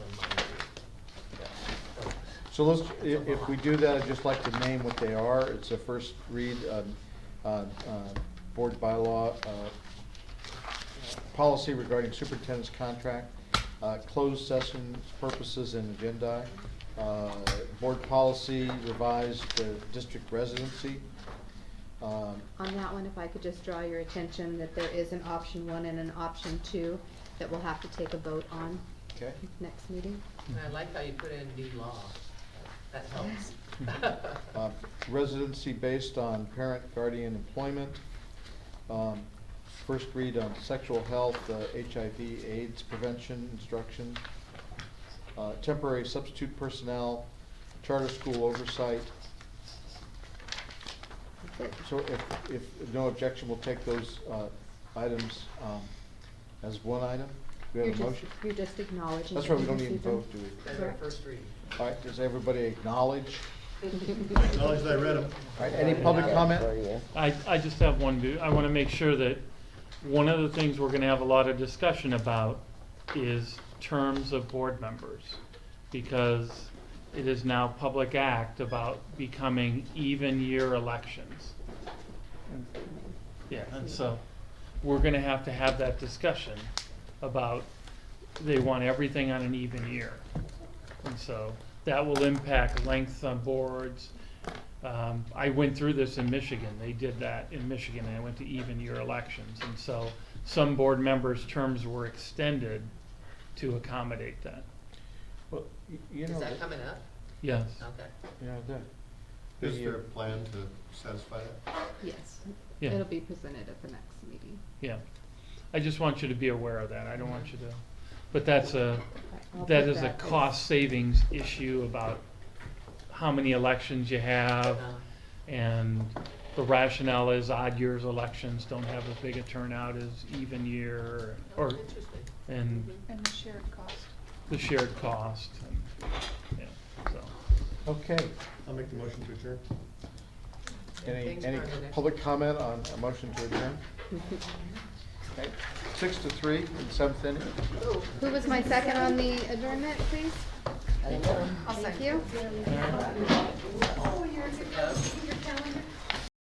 Oh, So let's, if we do that, I'd just like to name what they are. It's a first read, board bylaw, policy regarding superintendent's contract, closed session purposes and agenda, board policy revised district residency. On that one, if I could just draw your attention that there is an option 1 and an option 2 that we'll have to take a vote on Okay. next meeting. And I like how you put in new law. That helps. Residency based on parent guardian employment. First read on sexual health, HIV, AIDS prevention instruction. Temporary substitute personnel, charter school oversight. That's it. So if no objection, we'll take those items as one item. Do we have a motion? You're just acknowledging. That's that right, we you don't need to received them. vote, do we? That's our first reading. All right, does everybody acknowledge? Acknowledge that I read them. All right, any public comment? I just have one, I want to make sure that one of the things we're going to have a lot of discussion about is terms of board members, because it is now public act about becoming even year elections. Yeah, and so we're going to have that discussion about they want everything on an even year. And so that will impact length on boards. I went through this in Michigan. They did that in Michigan. They went to even year elections. And so some board members' terms were extended to accommodate that. Well, you know. Is that coming up? Yes. Okay. Yeah, Is there a plan to satisfy that? Yes. Yeah. It'll be presented at the next meeting. Yeah. I just want you to be aware of that. I don't want you to, but that I'll is put a that as- cost savings issue about how many elections you have. And the rationale is odd years elections don't have as big a turnout as even year, or, Interesting. and And the shared cost. the shared cost. And, yeah, so. Okay. I'll make the motion to adjourn. Any Thanks for the next- public comment on a motion to adjourn? Okay, 6-3 in the 7th inning. Who was my second on the adjournment, please? I don't know. Thank you. All right. Oh, you're